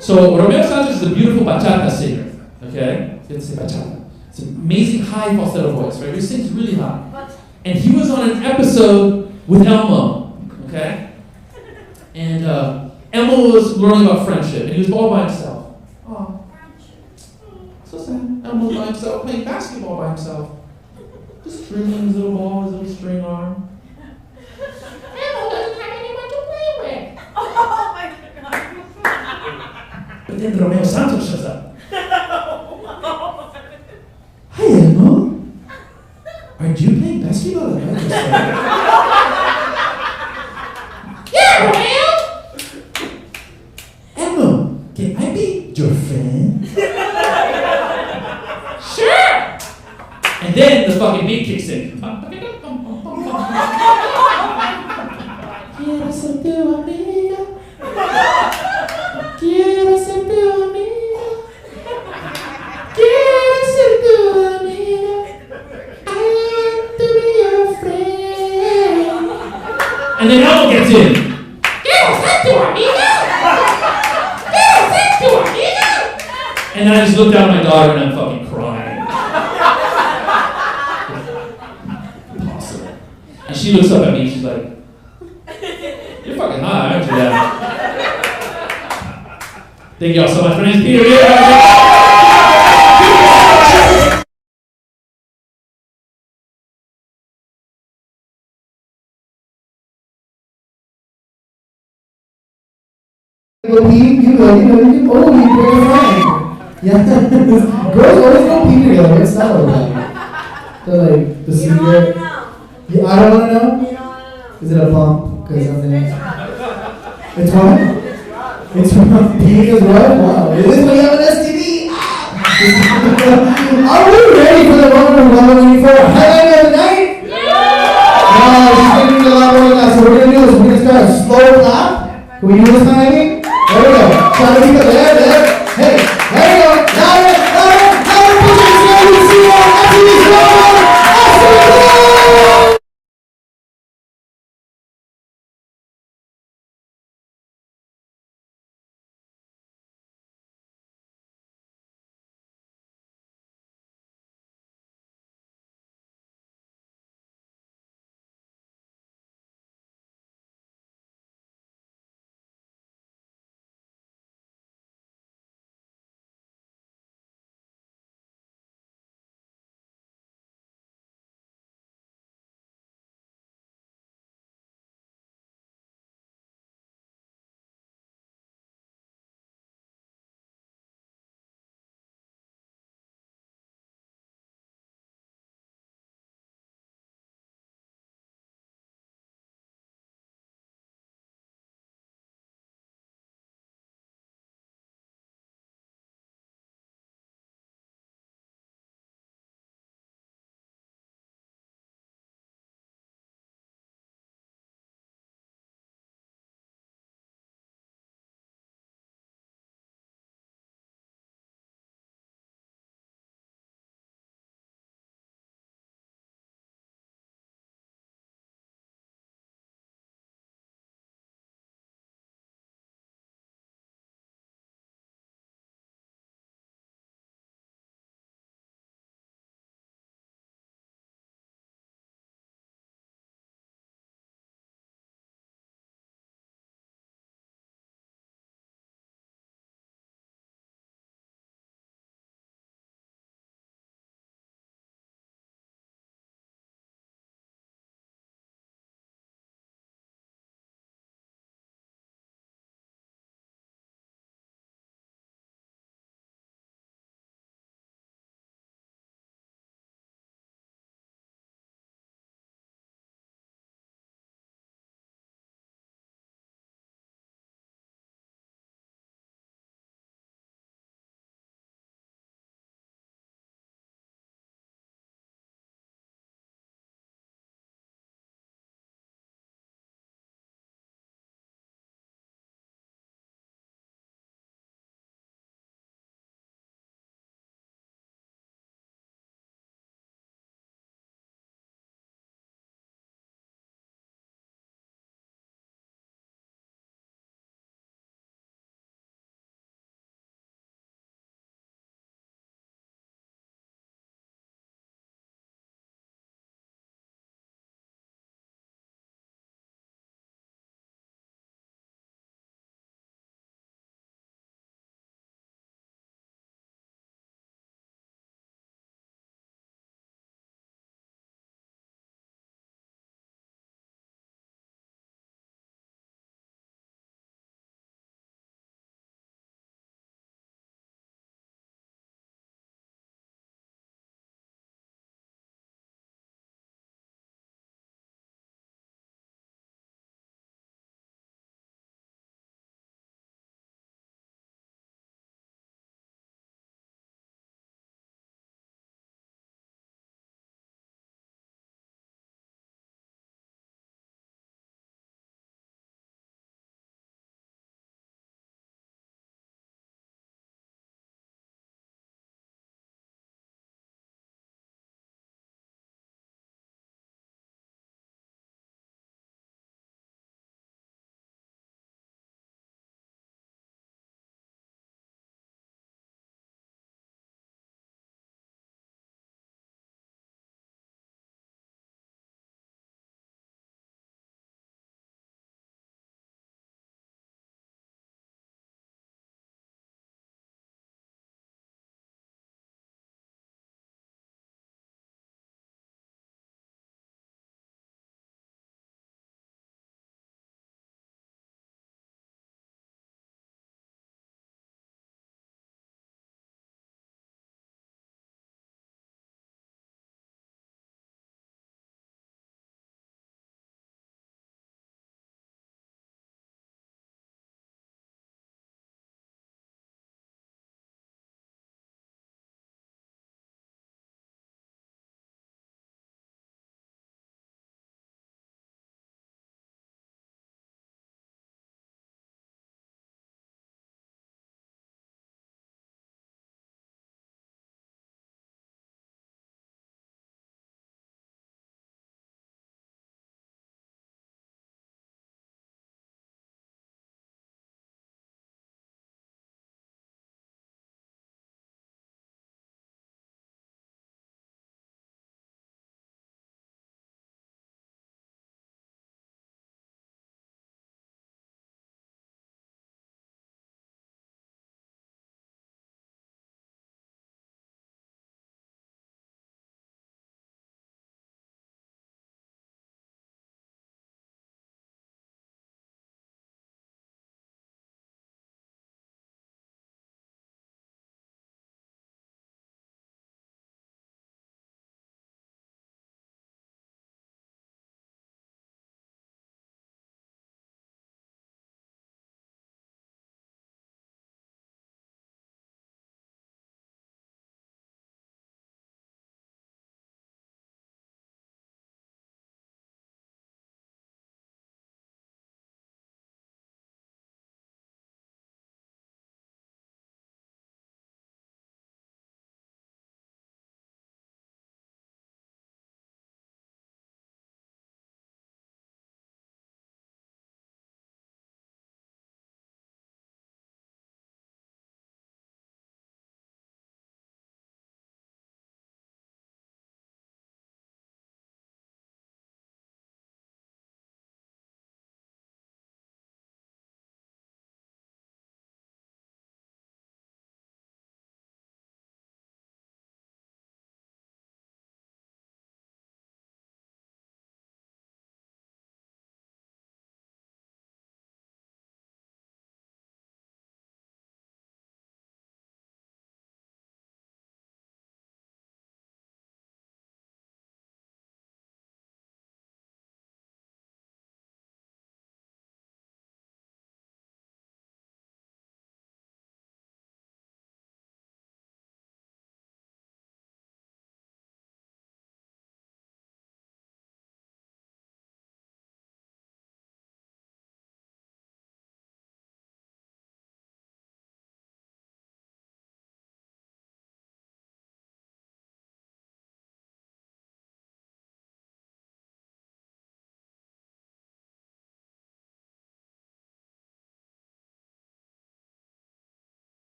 So Romeo Santos is a beautiful bachata singer, okay? It's a bachata. It's an amazing high falsetto voice, right? He sings really high. And he was on an episode with Elmo, okay? And Elmo was learning about friendship, and he was all by himself. Oh, so sad. Elmo was by himself, playing basketball by himself. Just stringing his little ball, his little string arm. Elmo doesn't have anyone to play with. Oh my God. But then Romeo Santos shows up. Hi, Elmo. Are you playing basketball at night? Yeah, Romeo! Elmo, can I be your friend? Sure! And then the fucking beat kicks in. Quiero ser tu amiga. Quiero ser tu amiga. Quiero ser tu amiga. I want to be your friend. And then Elmo gets in. Quiero ser tu amiga. Quiero ser tu amiga. And then I just look down at my daughter and I'm fucking crying. Impossible. And she looks up at me and she's like, you're fucking high, aren't you, Dad? Thank y'all so much. My name's Peter. You bring a friend. Yeah. Girls always go pee together. It's not okay. So like the You don't secret. want to know. Yeah, I don't want to know. You don't want to know. Is it a bump? Because I'm there. It's rough. It's what? It's from peeing as well? Wow. Is this when you have an STD? Are we ready for the moment we're waiting for? Highlight of the night? Yeah! She's going to need a lot more than that. So what we're going to do is we're going to start a slow clap. Can we do this, honey?